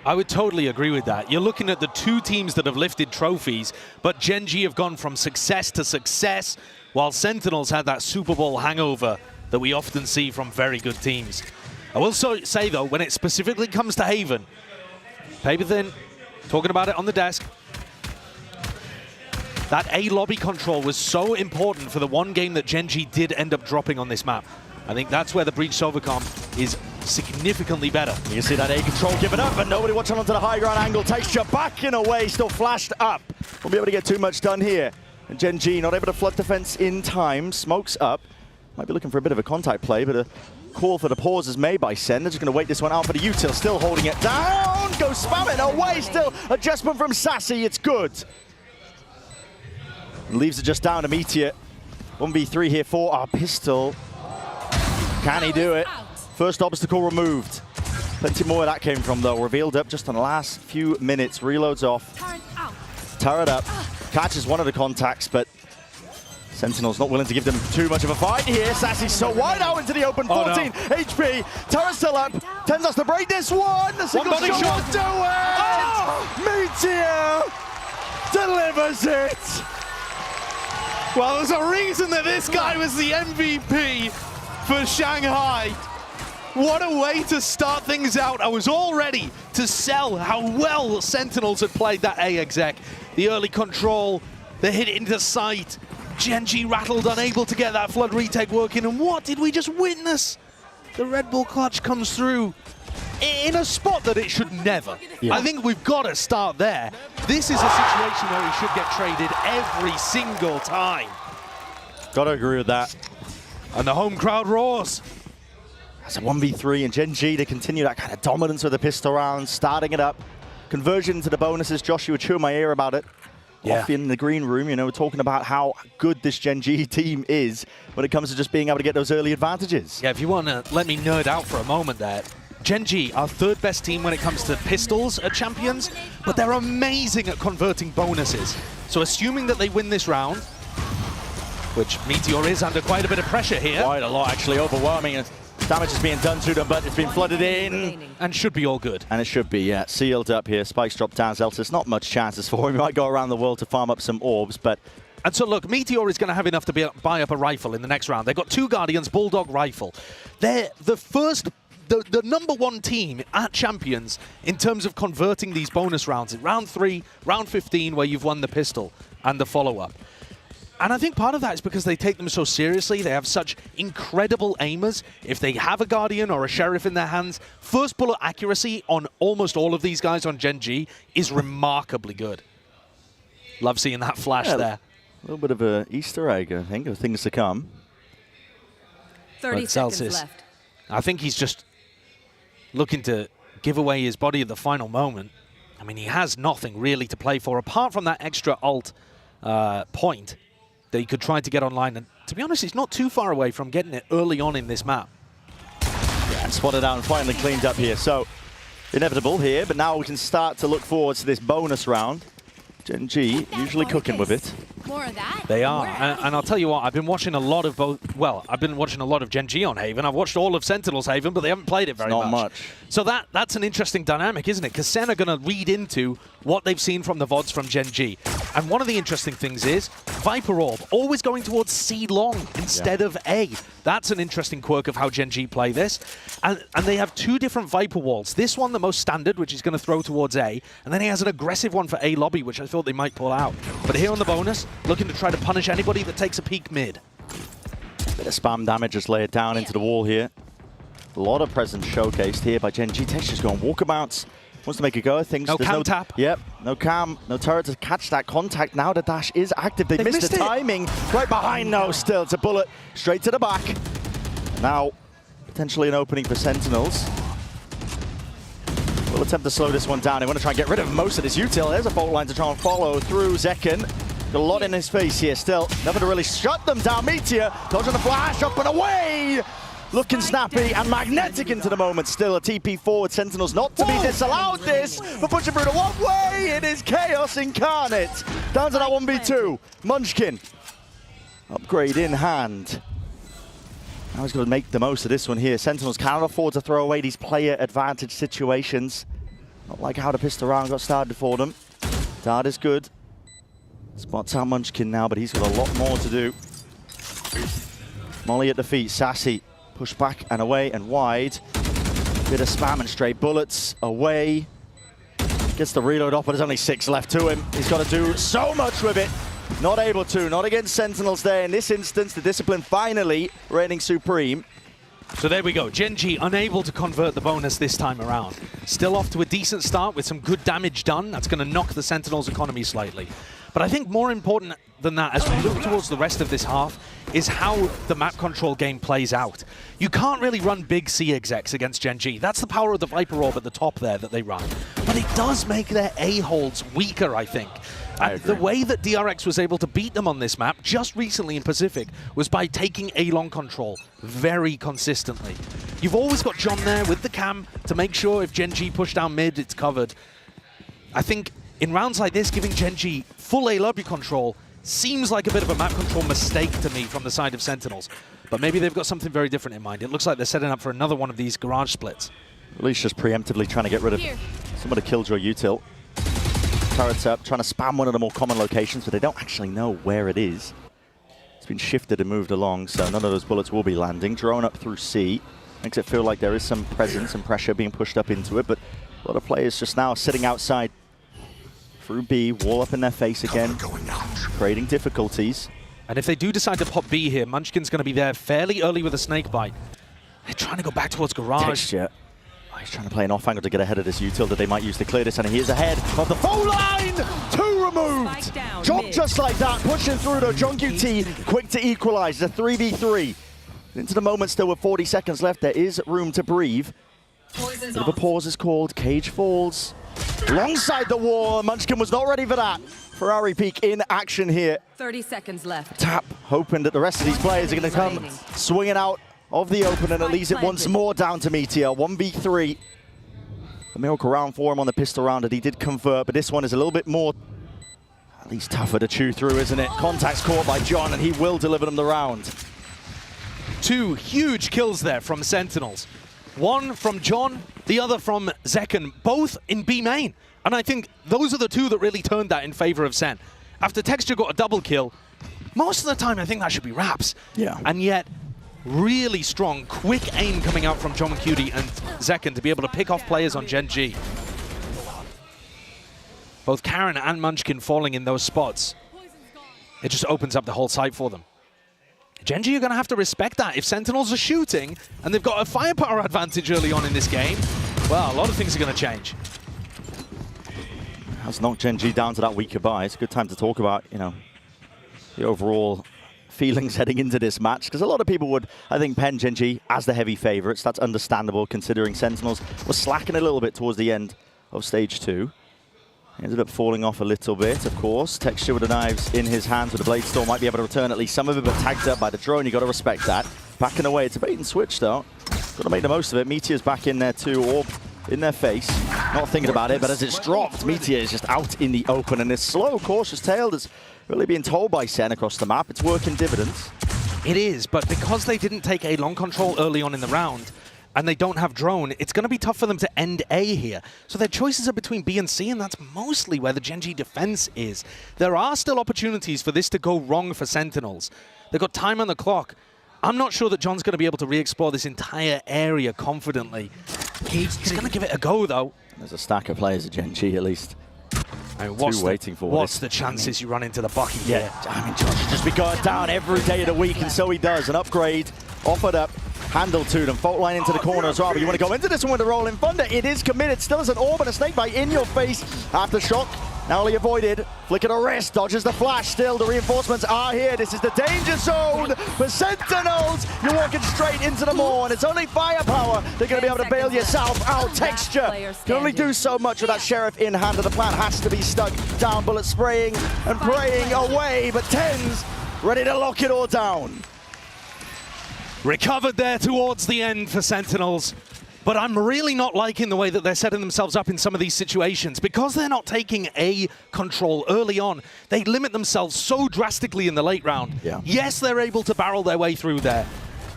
I would totally agree with that. You're looking at the two teams that have lifted trophies, but Gen.G have gone from success to success, while Sentinels had that Super Bowl hangover that we often see from very good teams. I will say, though, when it specifically comes to Haven, paper thin, talking about it on the desk, that A lobby control was so important for the one game that Gen.G did end up dropping on this map. I think that's where the Breach Sovacom is significantly better. You can see that A control give it up, and nobody watching onto the high ground angle. Texture back in a way, still flashed up. Won't be able to get too much done here. And Gen.G not able to flood defense in time. Smokes up. Might be looking for a bit of a contact play, but a call for the pause is made by Sen. They're just going to wait this one out for the util. Still holding it down. Go spam it away. Still adjustment from Sassy. It's good. Leaves it just down to Meteor. 1v3 here for our pistol. Can he do it? First obstacle removed. Plenty more where that came from, though. Revealed up just in the last few minutes. Reloads off. Turret up. Catches one of the contacts, but Sentinels not willing to give them too much of a fight here. Sassy's so wide out into the open. 14 HP. Turret still up. Tens us to break this one. The single shot will do it. Meteor delivers it. Well, there's a reason that this guy was the MVP for Shanghai. What a way to start things out. I was all ready to sell how well Sentinels had played that A exec. The early control, the hit into sight. Gen.G rattled, unable to get that flood retake working. And what did we just witness? The Red Bull clutch comes through in a spot that it should never. Yeah. I think we've got to start there. This is a situation where he should get traded every single time. Got to agree with that. And the home crowd roars. That's a 1v3, and Gen.G to continue that kind of dominance with the pistol round, starting it up. Conversion into the bonuses. Josh, you were chewing my ear about it. Yeah. Off in the green room, you know, we're talking about how good this Gen.G team is when it comes to just being able to get those early advantages. Yeah, if you want to let me nerd out for a moment there. Gen.G are third best team when it comes to pistols at Champions, but they're amazing at converting bonuses. So assuming that they win this round, which Meteor is under quite a bit of pressure here. Quite a lot, actually, overwhelming. Damage is being done to them, but it's been flooded in. And should be all good. And it should be, yeah. Sealed up here. Spikes drop down. Zeltis, not much chances for him. He might go around the world to farm up some orbs, but... And so, look, Meteor is going to have enough to buy up a rifle in the next round. They've got two Guardians, Bulldog rifle. They're the first... The number one team at Champions in terms of converting these bonus rounds. In round 3, round 15, where you've won the pistol and the follow-up. And I think part of that is because they take them so seriously. They have such incredible aimers. If they have a Guardian or a Sheriff in their hands, first bullet accuracy on almost all of these guys on Gen.G is remarkably good. Love seeing that flash there. A little bit of an Easter egg, I think, of things to come. 30 seconds left. I think he's just looking to give away his body at the final moment. I mean, he has nothing really to play for, apart from that extra ult point that he could try to get online. And to be honest, he's not too far away from getting it early on in this map. Yeah, and spotted out and finally cleaned up here. So, inevitable here, but now we can start to look forward to this bonus round. Gen.G usually cooking with it. More of that. They are, and I'll tell you what, I've been watching a lot of both. Well, I've been watching a lot of Gen.G on Haven. I've watched all of Sentinels Haven, but they haven't played it very much. Not much. So that's an interesting dynamic, isn't it? Because Sen are going to read into what they've seen from the VODs from Gen.G. And one of the interesting things is Viper Orb always going towards C long instead of A. That's an interesting quirk of how Gen.G play this. And they have two different Viper walls. This one, the most standard, which is going to throw towards A. And then he has an aggressive one for A lobby, which I thought they might pull out. But here on the bonus, looking to try to punish anybody that takes a peek mid. Bit of spam damage just laid down into the wall here. A lot of presence showcased here by Gen.G. Texture's going walkabouts. Wants to make a go of things. No cam tap. Yep, no cam, no turret to catch that contact. Now the dash is active. They missed the timing. Right behind now still. It's a bullet straight to the back. Now, potentially an opening for Sentinels. We'll attempt to slow this one down. They want to try and get rid of most of this util. There's a fault line to try and follow through Zekken. Got a lot in his face here still. Nothing to really shut them down. Meteor dodging the flash, up and away! Looking snappy and magnetic into the moment. Still a TP forward. Sentinels not to be disallowed this, but pushing through the one way. It is chaos incarnate. Down to that 1v2. Munchkin. Upgrade in hand. Now he's going to make the most of this one here. Sentinels cannot afford to throw away these player advantage situations. Not like how the pistol round got started for them. Dart is good. Spots out Munchkin now, but he's got a lot more to do. Molly at the feet, Sassy. Push back and away and wide. Bit of spam and straight bullets away. Gets the reload off, but there's only 6 left to him. He's got to do so much with it. Not able to, not against Sentinels there. In this instance, the discipline finally reigning supreme. So there we go, Gen.G unable to convert the bonus this time around. Still off to a decent start with some good damage done. That's going to knock the Sentinels' economy slightly. But I think more important than that, as we look towards the rest of this half, is how the map control game plays out. You can't really run big C execs against Gen.G. That's the power of the Viper Orb at the top there that they run. But it does make their A-holds weaker, I think. And the way that DRX was able to beat them on this map just recently in Pacific was by taking A-long control very consistently. You've always got John there with the cam to make sure if Gen.G push down mid, it's covered. I think in rounds like this, giving Gen.G full A-lobby control seems like a bit of a map control mistake to me from the side of Sentinels. But maybe they've got something very different in mind. It looks like they're setting up for another one of these garage splits. At least just preemptively trying to get rid of some of the Killjoy util. Turrets up, trying to spam one of the more common locations, but they don't actually know where it is. It's been shifted and moved along, so none of those bullets will be landing. Drone up through C. Makes it feel like there is some presence and pressure being pushed up into it, but a lot of players just now sitting outside through B, wall up in their face again, creating difficulties. And if they do decide to pop B here, Munchkin's going to be there fairly early with a snake bite. They're trying to go back towards garage. Texture. Oh, he's trying to play an off angle to get ahead of this util that they might use to clear this, and he is ahead of the phone line! 2 removed! Job just like that, pushing through though. Gen.G quick to equalize, it's a 3v3. Into the moment still with 40 seconds left, there is room to breathe. Bit of a pause is called, Cage falls. Alongside the wall, Munchkin was not ready for that. Ferrari Peak in action here. 30 seconds left. Tap, hoping that the rest of these players are going to come swinging out of the open and at least it once more down to Meteor. 1v3. A miracle round for him on the pistol round that he did convert, but this one is a little bit more, at least tougher to chew through, isn't it? Contact's caught by John and he will deliver them the round. 2 huge kills there from Sentinels. One from John, the other from Zekken, both in B main. And I think those are the 2 that really turned that in favor of Sen. After Texture got a double kill, most of the time I think that should be Raps. Yeah. And yet, really strong, quick aim coming out from John Cutie and Zekken to be able to pick off players on Gen.G. Both Karen and Munchkin falling in those spots. It just opens up the whole site for them. Gen.G are going to have to respect that. If Sentinels are shooting and they've got a firepower advantage early on in this game, well, a lot of things are going to change. That's knocked Gen.G down to that weaker buy. It's a good time to talk about, you know, the overall feelings heading into this match, because a lot of people would, I think, pen Gen.G as the heavy favorites. That's understandable considering Sentinels was slacking a little bit towards the end of stage 2. Ended up falling off a little bit, of course. Texture with the knives in his hands with the Blade Storm might be able to return at least some of it, but tagged up by the drone. You got to respect that. Backing away, it's a bait and switch though. Got to make the most of it. Meteor's back in there too, Orb in their face. Not thinking about it, but as it's dropped, Meteor is just out in the open, and this slow, cautious tail that's really being told by Sen across the map. It's working dividends. It is, but because they didn't take a long control early on in the round, and they don't have drone, it's going to be tough for them to end A here. So their choices are between B and C, and that's mostly where the Gen.G defense is. There are still opportunities for this to go wrong for Sentinels. They've got time on the clock. I'm not sure that John's going to be able to re-explore this entire area confidently. He's going to give it a go, though. There's a stack of players at Gen.G at least. I mean, what's the chances you run into the bucket here? I mean, Josh should just be going down every day of the week, and so he does. An upgrade offered up. Handle to them, fault line into the corner as well, but you want to go into this one with a rolling thunder. It is committed, still as an orb and a snake bite in your face. Aftershock, narrowly avoided. Flick of the wrist, dodges the flash still. The reinforcements are here. This is the danger zone for Sentinels. You're walking straight into the maw, and it's only firepower. They're going to be able to bail yourself out. Texture can only do so much with that Sheriff in hand, and the plan has to be stuck down. Bullet spraying and praying away, but Tens ready to lock it all down. Recovered there towards the end for Sentinels, but I'm really not liking the way that they're setting themselves up in some of these situations. Because they're not taking A control early on, they limit themselves so drastically in the late round. Yeah. Yes, they're able to barrel their way through there,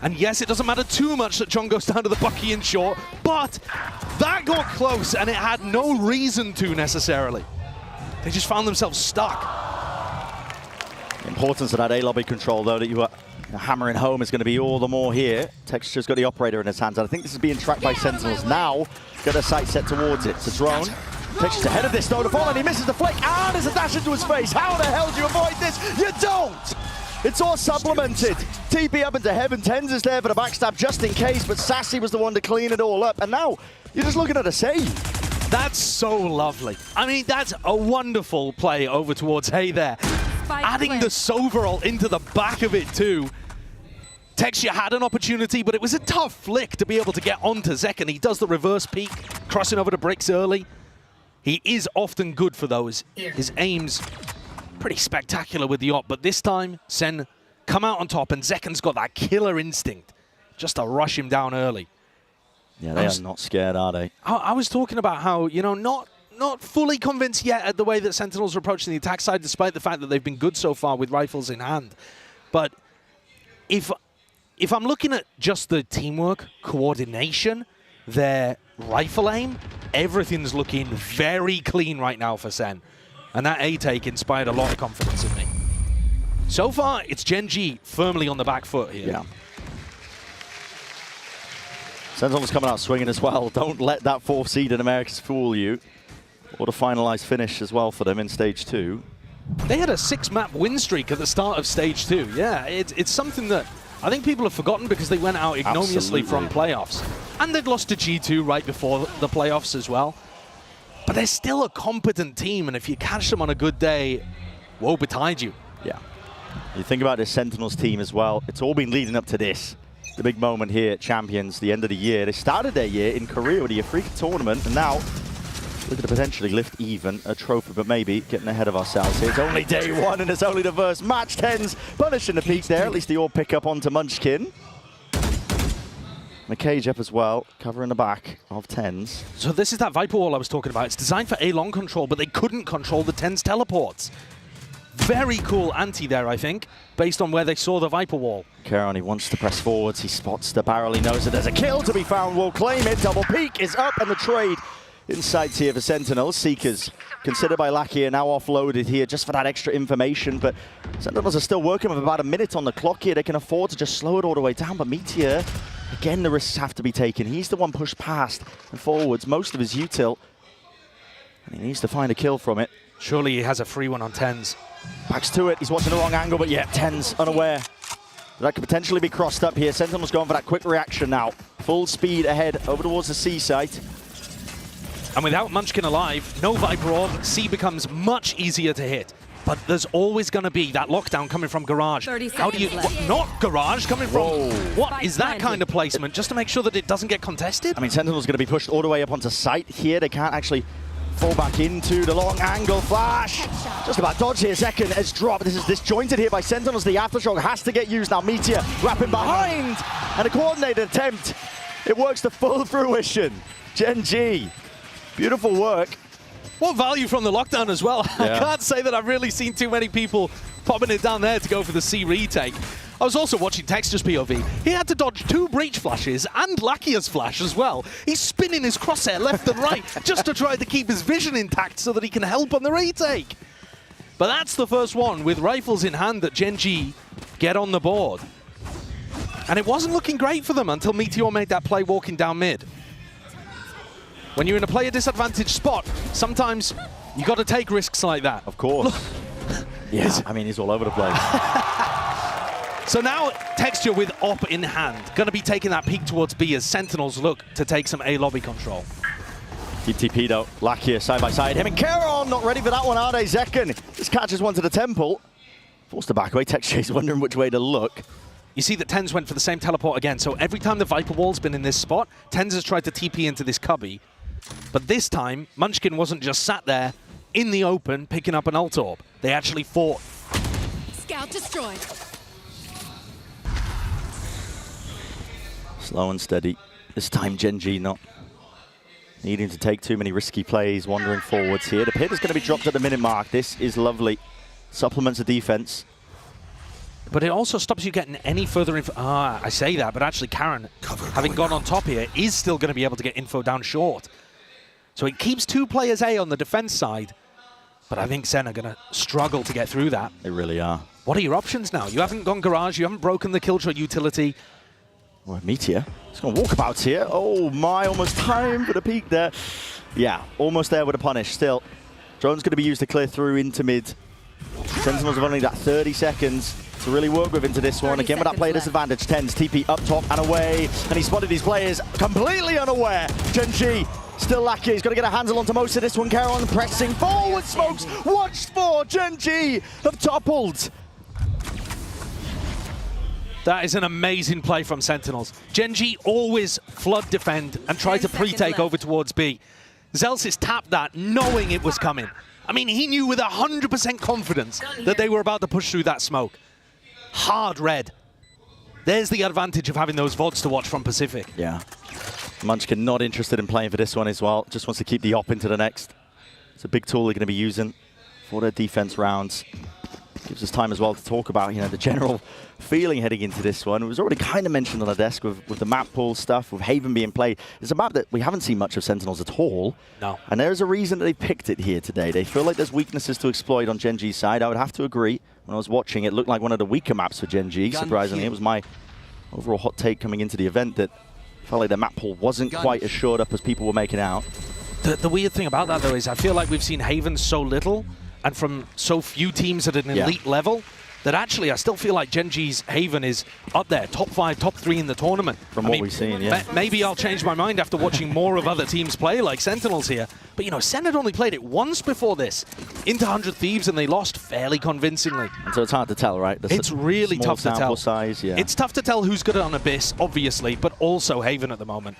And yes, it doesn't matter too much that John goes down to the Bucky in short, but that got close and it had no reason to necessarily. They just found themselves stuck. The importance of that A lobby control, though, that you were hammering home is going to be all the more here. Texture's got the operator in his hands, and I think this is being tracked by Sentinels now. Got a sight set towards it. It's a drone. Texture's ahead of this, though, to fall, and he misses the flick. Ah, there's a dash into his face. How the hell do you avoid this? You don't! It's all supplemented. TP up into heaven. Tens is there for the backstab just in case, but Sassy was the one to clean it all up. And now you're just looking at a save. That's so lovely. I mean, that's a wonderful play over towards Hay there. Adding the Soverall into the back of it too. Texture had an opportunity, but it was a tough flick to be able to get onto Zek, and he does the reverse peek, crossing over the bricks early. He is often good for those. His aim's pretty spectacular with the op, but this time, Sen come out on top, and Zekan's got that killer instinct just to rush him down early. Yeah, they are not scared, are they? I was talking about how, you know, not fully convinced yet at the way that Sentinels are approaching the attack side, despite the fact that they've been good so far with rifles in hand. But if I'm looking at just the teamwork, coordination, their rifle aim, everything's looking very clean right now for Sen. And that A-take inspired a lot of confidence in me. So far, it's Gen.G firmly on the back foot here. Yeah. Sentinels coming out swinging as well. Don't let that 4th seed in Americas fool you. What a finalized finish as well for them in Stage 2. They had a 6-map win streak at the start of Stage 2. Yeah, it's something that I think people have forgotten because they went out ignominiously from playoffs. And they'd lost to G2 right before the playoffs as well. But they're still a competent team, and if you catch them on a good day, woe betide you. Yeah. You think about this Sentinels team as well. It's all been leading up to this. The big moment here at Champions, the end of the year. They started their year in Korea with the Africa tournament, and now looking to potentially lift even a trophy, but maybe getting ahead of ourselves here. It's only day one, and it's only the first match. Tens punishing the peak there. At least they all pick up onto Munchkin. McCage up as well, covering the back of Tens. So this is that Viper wall I was talking about. It's designed for A-long control, but they couldn't control the Tens teleports. Very cool anti there, I think, based on where they saw the Viper wall. Caron, he wants to press forwards. He spots the barrel. He knows that there's a kill to be found. Will claim it. Double peak is up, and the trade in sights here for Sentinels. Seekers, considered by Lackey, are now offloaded here just for that extra information, but Sentinels are still working with about a minute on the clock here. They can afford to just slow it all the way down, but Meteor, again, the risks have to be taken. He's the one pushed past and forwards most of his util, and he needs to find a kill from it. Surely he has a free one on Tens. Backs to it. He's watching the wrong angle, but yeah, Tens unaware. That could potentially be crossed up here. Sentinel's going for that quick reaction now. Full speed ahead over towards the C site. And without Munchkin alive, no Viper orb, C becomes much easier to hit. But there's always going to be that lockdown coming from Garage. How do you... not Garage, coming from... Whoa. What is that kind of placement? Just to make sure that it doesn't get contested? I mean, Sentinel's going to be pushed all the way up onto site here. They can't actually fall back into the long angle flash. Just about dodge here. Second has dropped. This is disjointed here by Sentinels. The aftershock has to get used now. Meteor wrapping behind. And a coordinated attempt. It works to full fruition. Gen.G. Beautiful work. What value from the lockdown as well. Yeah. I can't say that I've really seen too many people popping it down there to go for the C retake. I was also watching Texture's POV. He had to dodge 2 breach flashes and Lakia's flash as well. He's spinning his crosshair left and right just to try to keep his vision intact so that he can help on the retake. But that's the first one with rifles in hand that Gen.G get on the board. And it wasn't looking great for them until Meteor made that play walking down mid. When you're in a player disadvantaged spot, sometimes you got to take risks like that. Of course. Yeah, I mean, he's all over the place. So now Texture with op in hand, going to be taking that peek towards B as Sentinels look to take some A lobby control. Deep TP though, Lakia side by side. Him and Caron not ready for that one, are they? Zekan just catches one to the temple. Forced to back away. Texture's wondering which way to look. You see that Tens went for the same teleport again, so every time the Viper wall's been in this spot, Tens has tried to TP into this cubby. But this time, Munchkin wasn't just sat there in the open picking up an ult orb. They actually fought. Scout destroyed. Slow and steady. This time Gen.G not needing to take too many risky plays, wandering forwards here. The pit is going to be dropped at the minute mark. This is lovely. Supplements the defense. but it also stops you getting any further info. I say that, but actually Karen, having gone on top here, is still going to be able to get info down short. So it keeps 2 players A on the defense side, but I think Sen are going to struggle to get through that. They really are. What are your options now? You haven't gone garage, you haven't broken the killshot utility. Well, Meteor, he's going to walkabouts here. Oh my, almost time for the peak there. Yeah, almost there with a punish still. Drone's going to be used to clear through into mid. Sentinels have only got 30 seconds to really work with into this one. Again with that player disadvantage. Tens, TP up top and away. And he spotted his players completely unaware. Gen.G still lacking. He's got to get a handle onto most of this one. Caron pressing forward. Smokes watched for. Gen.G have toppled. That is an amazing play from Sentinels. Gen.G always flood defend and try to pre-take over towards B. Zelsis tapped that knowing it was coming. I mean, he knew with 100% confidence that they were about to push through that smoke. Hard red. There's the advantage of having those VODs to watch from Pacific. Yeah. Munchkin not interested in playing for this one as well. Just wants to keep the op into the next. It's a big tool they're going to be using for their defense rounds. Gives us time as well to talk about, you know, the general feeling heading into this one. It was already kind of mentioned on the desk with the map pool stuff, with Haven being played. It's a map that we haven't seen much of Sentinels at all. No. And there's a reason that they picked it here today. They feel like there's weaknesses to exploit on Gen.G's side. I would have to agree. When I was watching, it looked like one of the weaker maps for Gen.G, surprisingly. It was my overall hot take coming into the event that felt like the map pool wasn't quite as shored up as people were making out. The weird thing about that, though, is I feel like we've seen Haven so little and from so few teams at an elite level that actually I still feel like Gen.G's Haven is up there, top 5, top 3 in the tournament. From what we've seen, yeah. Maybe I'll change my mind after watching more of other teams play, like Sentinels here. But, you know, Sen had only played it once before this, into 100 Thieves, and they lost fairly convincingly. And so it's hard to tell, right? It's really tough to tell. Size, yeah. It's tough to tell who's good on Abyss, obviously, but also Haven at the moment.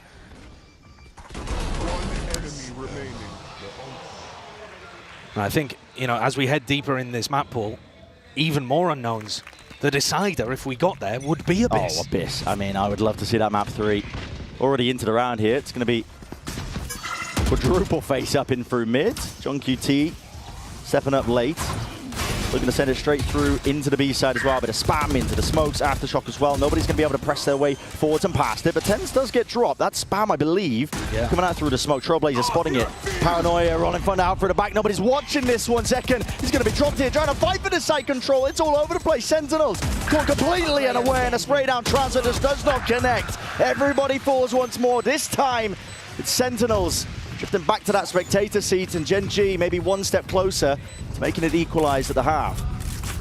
And I think, you know, as we head deeper in this map pool, even more unknowns. The decider, if we got there, would be Abyss. Oh, Abyss. I mean, I would love to see that map 3. Already into the round here. It's going to be quadruple face up in through mid. John QT stepping up late. Looking to send it straight through into the B side as well. A bit of spam into the smokes, aftershock as well. Nobody's going to be able to press their way forwards and past it. But Tens does get dropped. That spam, I believe, coming out through the smoke. Trailblazer spotting it. Paranoia rolling front out for the back. Nobody's watching this 1 second. He's going to be dropped here, trying to fight for the site control. It's all over the place. Sentinels caught completely unaware, and a spray down transfer just does not connect. Everybody falls once more. This time, it's Sentinels drifting back to that spectator seat, and Gen.G maybe 1 step closer to making it equalized at the half.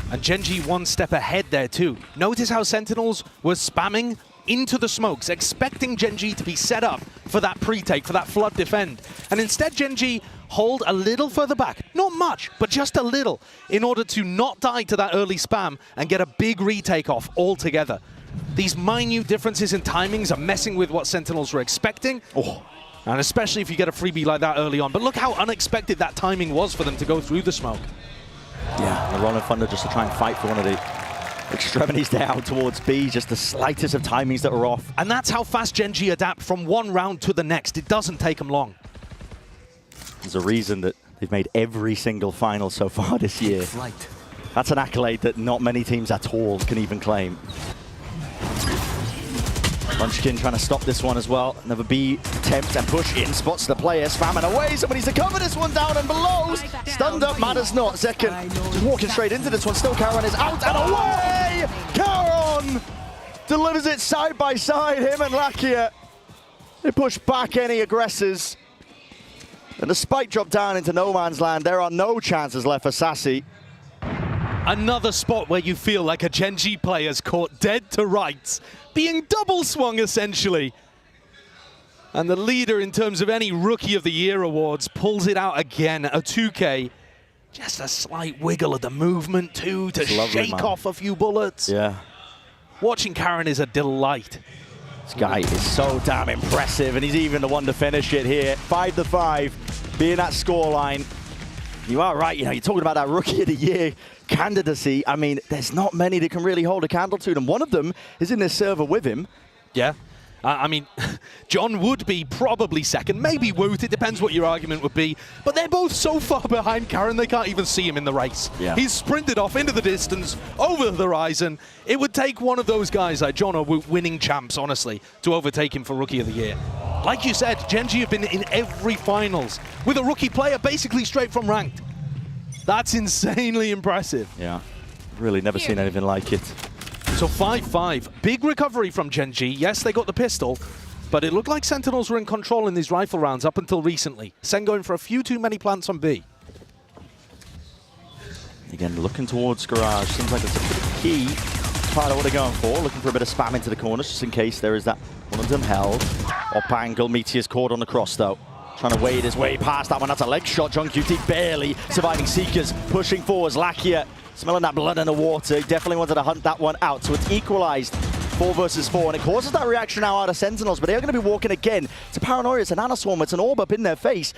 And Gen.G 1 step ahead there too. Notice how Sentinels were spamming into the smokes, expecting Gen.G to be set up for that pre-take, for that flood defend. And instead Gen.G hold a little further back, not much, but just a little, in order to not die to that early spam and get a big retake off altogether. These minute differences in timings are messing with what Sentinels were expecting. And especially if you get a freebie like that early on. But look how unexpected that timing was for them to go through the smoke. Yeah, the Rolling Thunder just to try and fight for one of the extremities there out towards B. Just the slightest of timings that were off. And that's how fast Gen.G adapt from one round to the next. It doesn't take them long. There's a reason that they've made every single final so far this year. That's an accolade that not many teams at all can even claim. Munchkin trying to stop this one as well. Another B attempt and push in. Spots the player, spamming away. Somebody's to cover this one down and below. Stunned up, matters not. Second, just walking straight into this one. Still Caron is out and away! Caron delivers it side by side, him and Lakia. They push back any aggressors. And the spike drop down into no man's land. There are no chances left for Sassy. Another spot where you feel like a Gen.G player's caught dead to rights, being double swung essentially. And the leader in terms of any Rookie of the Year awards pulls it out again, a 2K. Just a slight wiggle of the movement too to shake off a few bullets. Yeah. Watching Karen is a delight. This guy is so damn impressive, and he's even the one to finish it here. 5-5, being that scoreline. You are right, you know, you're talking about that Rookie of the Year candidacy. I mean, there's not many that can really hold a candle to them. One of them is in this server with him. Yeah. I mean, John would be probably second, maybe Woot, it depends what your argument would be. But they're both so far behind Karen, they can't even see him in the race. Yeah. He's sprinted off into the distance, over the horizon. It would take one of those guys like John or Woot, winning champs, honestly, to overtake him for Rookie of the Year. Like you said, Gen.G have been in every finals with a rookie player basically straight from ranked. That's insanely impressive. Yeah, really never seen anything like it. So 5-5, big recovery from Gen.G. Yes, they got the pistol, but it looked like Sentinels were in control in these rifle rounds up until recently. Sen going for a few too many plants on B. Again, looking towards Garage. Seems like it's a pretty key part of what they're going for. Looking for a bit of spam into the corners, just in case there is that one of them held. Up angle, Meteor's caught on the cross, though. Trying to wade his way past that one. That's a leg shot. Gen.G barely surviving Seekers. Pushing forwards. Lakia smelling that blood in the water. He definitely wanted to hunt that one out. So it's equalized 4 versus 4. And it causes that reaction now out of Sentinels. But they're going to be walking again. It's a Paranoia. It's a Nanoswarm. It's an orb up in their face.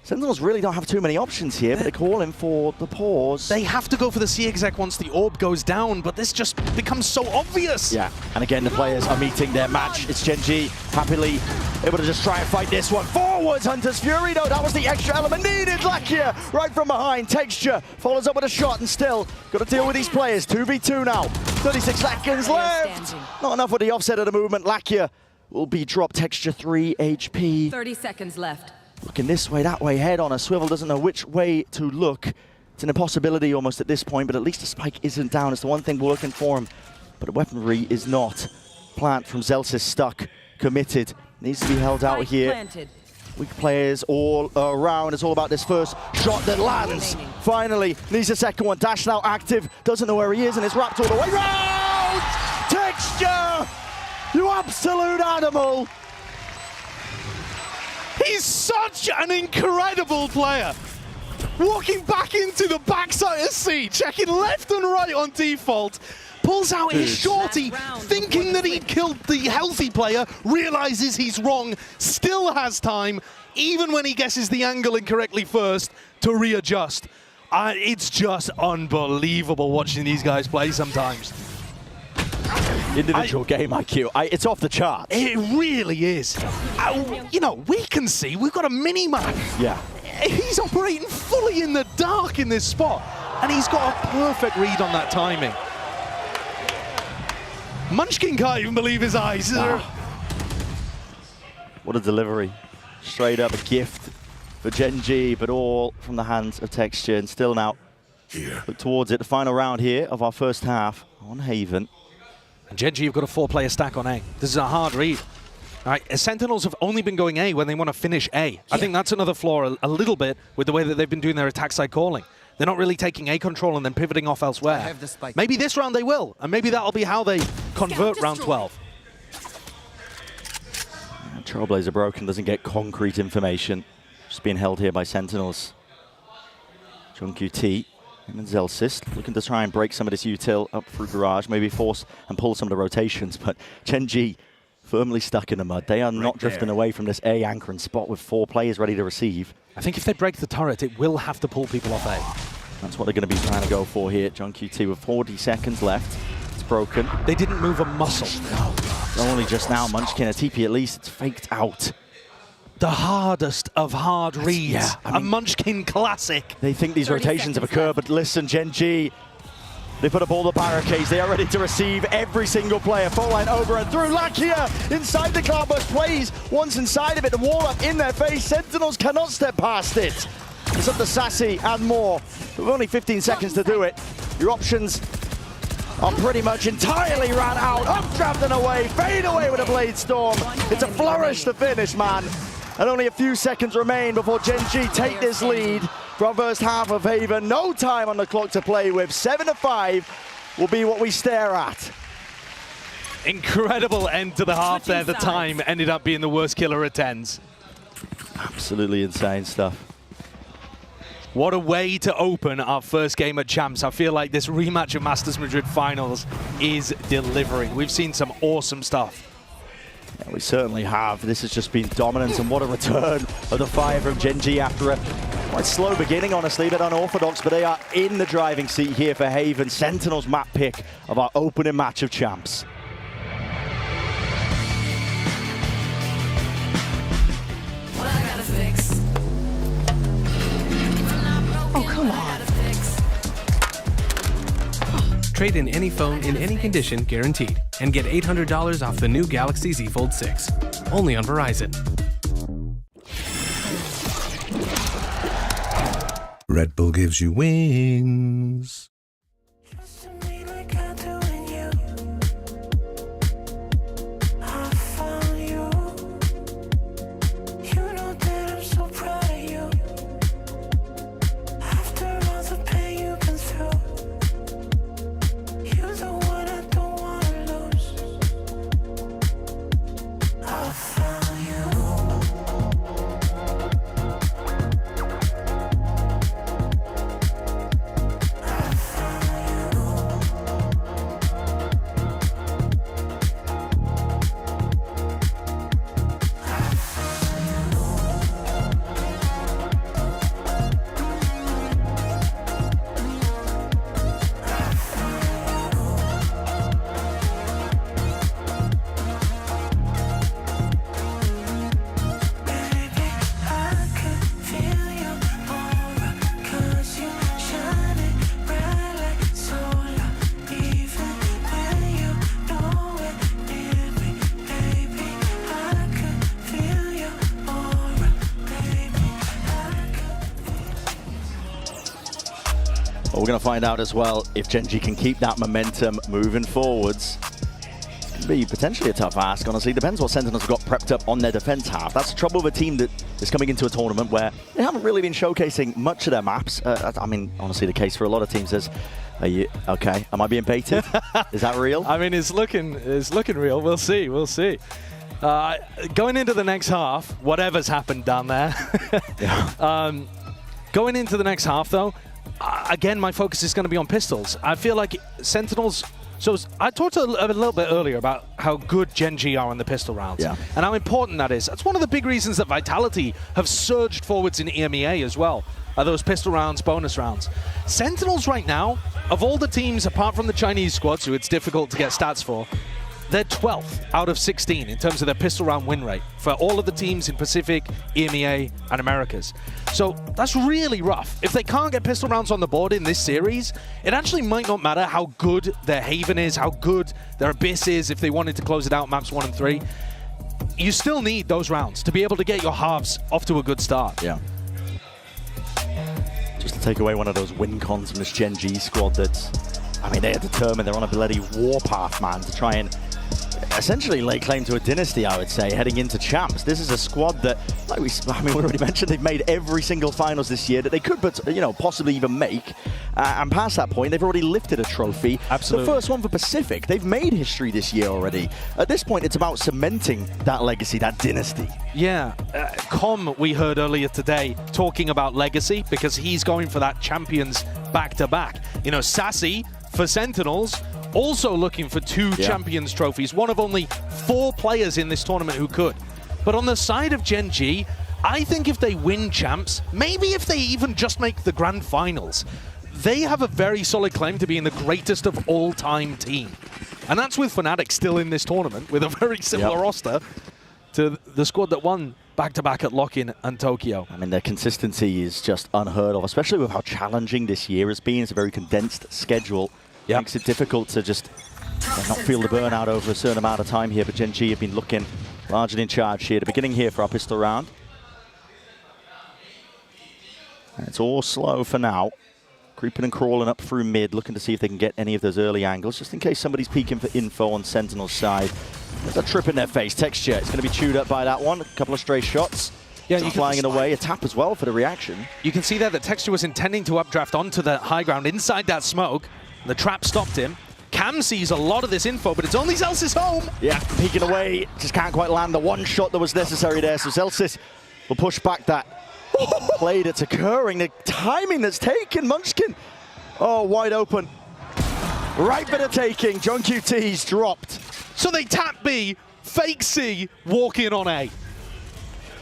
Sentinels really don't have too many options here, but they're calling for the pause. They have to go for the C-exec once the orb goes down, but this just becomes so obvious. Yeah, and again, the players are meeting their match. It's Gen.G happily able to just try and fight this one. Forwards, Hunter's Fury, though. That was the extra element needed. Lakia right from behind. Texture follows up with a shot and still got to deal with these players. 2v2 now. 36 seconds left. Not enough with the offset of the movement. Lakia will be dropped. Texture 3 HP. 30 seconds left. Looking this way, that way, head on a swivel, doesn't know which way to look. It's an impossibility almost at this point, but at least the spike isn't down. It's the one thing working for him, but the weaponry is not. Plant from Zelsis stuck, committed, needs to be held out here. Planted. Weak players all around. It's all about this first shot that lands. Finally, needs a second one. Dash now active, doesn't know where he is, and it's wrapped all the way round! Texture! You absolute animal! He's such an incredible player. Walking back into the backside of C, checking left and right on default, pulls out his shorty, thinking that he'd killed the healthy player, realizes he's wrong, still has time, even when he guesses the angle incorrectly first, to readjust. It's just unbelievable watching these guys play sometimes. Individual game IQ, it's off the charts. It really is. You know, we can see, we've got a mini-map. Yeah. He's operating fully in the dark in this spot, and he's got a perfect read on that timing. Munchkin can't even believe his eyes. What a delivery. Straight up a gift for Gen.G, but all from the hands of Texture, and still now look towards it. The final round here of our first half on Haven. And Gen.G have got a 4-player stack on A. This is a hard read. All right, Sentinels have only been going A when they want to finish A. Yeah. I think that's another flaw a little bit with the way that they've been doing their attack side calling. They're not really taking A control and then pivoting off elsewhere. Maybe this round they will, and maybe that'll be how they convert round 12. Trailblazer broken, doesn't get concrete information. Just being held here by Sentinels. Gen.G and Zelsis looking to try and break some of this util up through Garage, maybe force and pull some of the rotations, but Gen.G firmly stuck in the mud. They are not drifting away from this A anchoring spot with 4 players ready to receive. I think if they break the turret, it will have to pull people off A. That's what they're going to be trying to go for here. Gen.G with 40 seconds left. It's broken. They didn't move a muscle. Only just now, Munchkin, a TP at least, it's faked out. The hardest of hard reads. Yeah, I mean, a Munchkin classic. They think these rotations have occurred, but listen, Gen.G, they put up all the barricades. They are ready to receive every single player. Full line over and through. Lakia inside the Cloudburst plays. Once inside of it, the wall up in their face. Sentinels cannot step past it. It's up to Sassy and more. With only 15 seconds to do it. Your options are pretty much entirely ran out. Updraft and away. Fade away with a Blade Storm. It's a flourish to finish, man. And only a few seconds remain before Gen.G take this lead from first half of Haven. No time on the clock to play with. 7-5 will be what we stare at. Incredible end to the half there. The time ended up being the worst killer at 10s. Absolutely insane stuff. What a way to open our first game at Champs. I feel like this rematch of Masters Madrid Finals is delivering. We've seen some awesome stuff. Yeah, we certainly have. This has just been dominance, and what a return of the fire from Gen.G after a quite slow beginning, honestly, but unorthodox, but they are in the driving seat here for Haven. Sentinels map pick of our opening match of Champs. Come on. Trade in any phone in any condition, guaranteed. And get $800 off the new Galaxy Z Fold 6. Only on Verizon. Red Bull gives you wings. We're going to find out as well if Gen.G can keep that momentum moving forwards. It's going to be potentially a tough ask, honestly. Depends what Sentinels have got prepped up on their defense half. That's the trouble with a team that is coming into a tournament where they haven't really been showcasing much of their maps. I mean, honestly, the case for a lot of teams is, are you okay? Am I being baited? Is that real? I mean, it's looking real. We'll see. We'll see. Going into the next half, whatever's happened down there. Yeah. Going into the next half, though, again, my focus is going to be on pistols. I feel like Sentinels... So I talked a little bit earlier about how good Gen.G are in the pistol rounds, yeah, and how important that is. That's one of the big reasons that Vitality have surged forwards in EMEA as well, are those pistol rounds, bonus rounds. Sentinels right now, of all the teams apart from the Chinese squads, who it's difficult to get stats for, they're 12th out of 16 in terms of their pistol round win rate for all of the teams in Pacific, EMEA, and Americas. So that's really rough. If they can't get pistol rounds on the board in this series, it actually might not matter how good their Haven is, how good their Abyss is if they wanted to close it out maps 1 and 3. You still need those rounds to be able to get your halves off to a good start. Yeah. Just to take away one of those win cons from this Gen.G squad that's, I mean, they are determined. They're on a bloody warpath, man, to try and essentially lay claim to a dynasty, I would say, heading into champs. This is a squad that, like we already mentioned, they've made every single finals this year that they could, but possibly even make. And past that point, they've already lifted a trophy. Absolutely. The first one for Pacific. They've made history this year already. At this point, it's about cementing that legacy, that dynasty. Yeah, Com, we heard earlier today, talking about legacy because he's going for that Champions back-to-back. You know, Sassy for Sentinels, also looking for 2 Champions trophies, one of only 4 players in this tournament who could. But on the side of Gen.G, I think if they win champs, maybe if they even just make the grand finals, they have a very solid claim to being the greatest of all-time team. And that's with Fnatic still in this tournament, with a very similar roster to the squad that won back-to-back at Lock-In and Tokyo. I mean, their consistency is just unheard of, especially with how challenging this year has been. It's a very condensed schedule. Makes it difficult to just not feel the burnout over a certain amount of time here, but Gen.G have been looking largely in charge here. The beginning here for our pistol round. And it's all slow for now. Creeping and crawling up through mid, looking to see if they can get any of those early angles, just in case somebody's peeking for info on Sentinel's side. There's a trip in their face. Texture, it's going to be chewed up by that one. A couple of stray shots. Yeah, you flying it away. A tap as well for the reaction. You can see there that Texture was intending to updraft onto the high ground inside that smoke. The trap stopped him. Cam sees a lot of this info, but it's only Zelsis home. Yeah, peeking away, just can't quite land the one shot that was necessary there. So Zelsis will push back that play that's occurring. The timing that's taken, Munchkin. Oh, wide open. Right for the taking. John QT's dropped. So they tap B, fake C, walk in on A.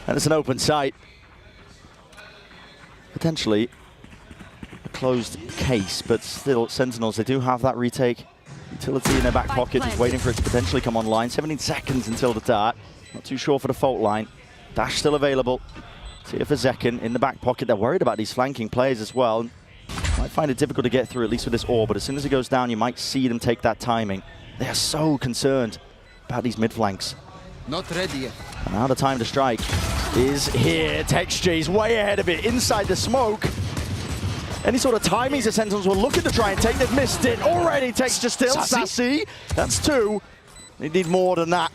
And it's an open site. Potentially closed case, but still Sentinels, they do have that retake utility in their back pocket, just waiting for it to potentially come online. 17 seconds until the dart. Not too sure for the fault line. Dash still available. See if a Zekin in the back pocket. They're worried about these flanking players as well. Might find it difficult to get through, at least with this orb, but as soon as it goes down, you might see them take that timing. They are so concerned about these mid flanks. Not ready yet. And now the time to strike is here. Gen.G is way ahead of it, inside the smoke. Any sort of timings the Sentinels were looking to try and take, they've missed it already. Gen.G still, Sassy. That's 2. They need more than that.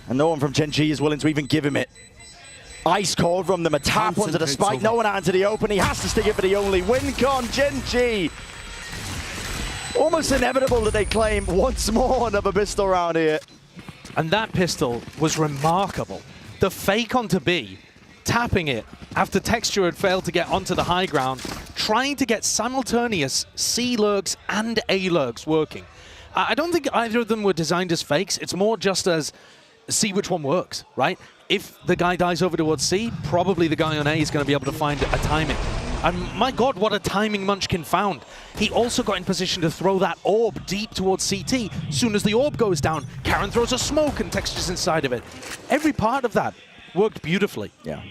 And no one from Gen.G is willing to even give him it. Ice cold from them, a tap onto the spike, no one out into the open. He has to stick it for the only win con. Gen.G. Almost inevitable that they claim once more another pistol round here. And that pistol was remarkable. The fake onto B, tapping it after Texture had failed to get onto the high ground, trying to get simultaneous C lurks and A lurks working. I don't think either of them were designed as fakes. It's more just as see which one works, right? If the guy dies over towards C, probably the guy on A is going to be able to find a timing. And my God, what a timing Munchkin found. He also got in position to throw that orb deep towards CT. Soon as the orb goes down, Karen throws a smoke and Texture's inside of it. Every part of that worked beautifully. Yeah.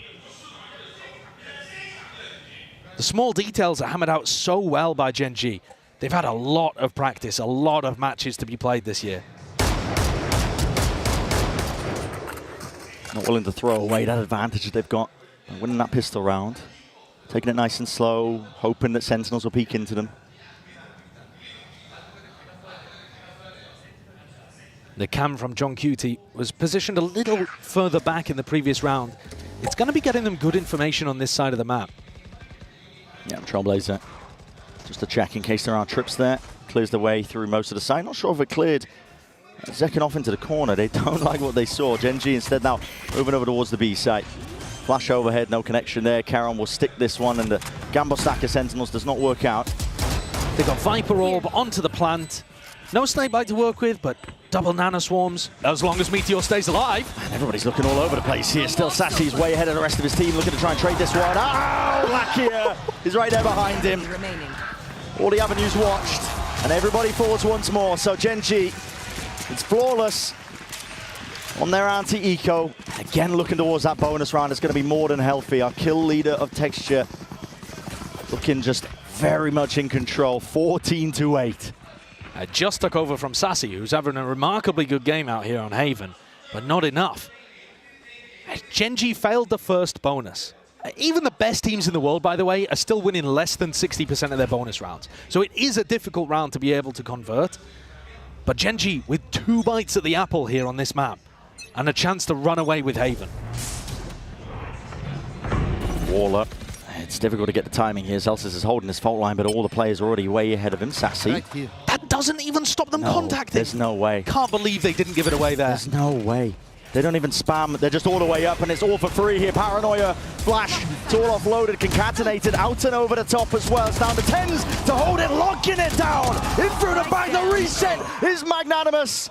The small details are hammered out so well by Gen.G. They've had a lot of practice, a lot of matches to be played this year. Not willing to throw away that advantage that they've got by winning that pistol round. Taking it nice and slow, hoping that Sentinels will peek into them. The cam from John Cutie was positioned a little further back in the previous round. It's going to be getting them good information on this side of the map. Yeah, Trailblazer. Just a check in case there are trips there. Clears the way through most of the side. Not sure if it cleared Zekken off into the corner. They don't like what they saw. Gen.G instead now moving over towards the B site. Flash overhead, no connection there. Karon will stick this one, and the gamble stack of Sentinels does not work out. They got Viper Orb onto the plant. No Snakebite to work with, but double Nano Swarms, as long as Meteor stays alive. And everybody's looking all over the place here. Still Sassy's way ahead of the rest of his team, looking to try and trade this one. Oh, Lakia is right there behind him. All the avenues watched, and everybody falls once more. So Gen.G, it's flawless on their anti-eco. Again, looking towards that bonus round. It's going to be more than healthy. Our kill leader of Texture looking just very much in control. 14-8. Just took over from Sassy, who's having a remarkably good game out here on Haven, but not enough. Gen.G failed the first bonus. Even the best teams in the world, by the way, are still winning less than 60% of their bonus rounds. So it is a difficult round to be able to convert. But Gen.G with 2 bites at the apple here on this map, and a chance to run away with Haven. Wall up. It's difficult to get the timing here. Zelsis is holding his fault line, but all the players are already way ahead of him. Sassy. Right here. That doesn't even stop them contacting. There's no way. Can't believe they didn't give it away there. There's no way. They don't even spam. They're just all the way up, and it's all for free here. Paranoia, Flash, it's all offloaded, concatenated, out and over the top as well. It's down to Tens to hold it, locking it down. In through the back, the reset is magnanimous.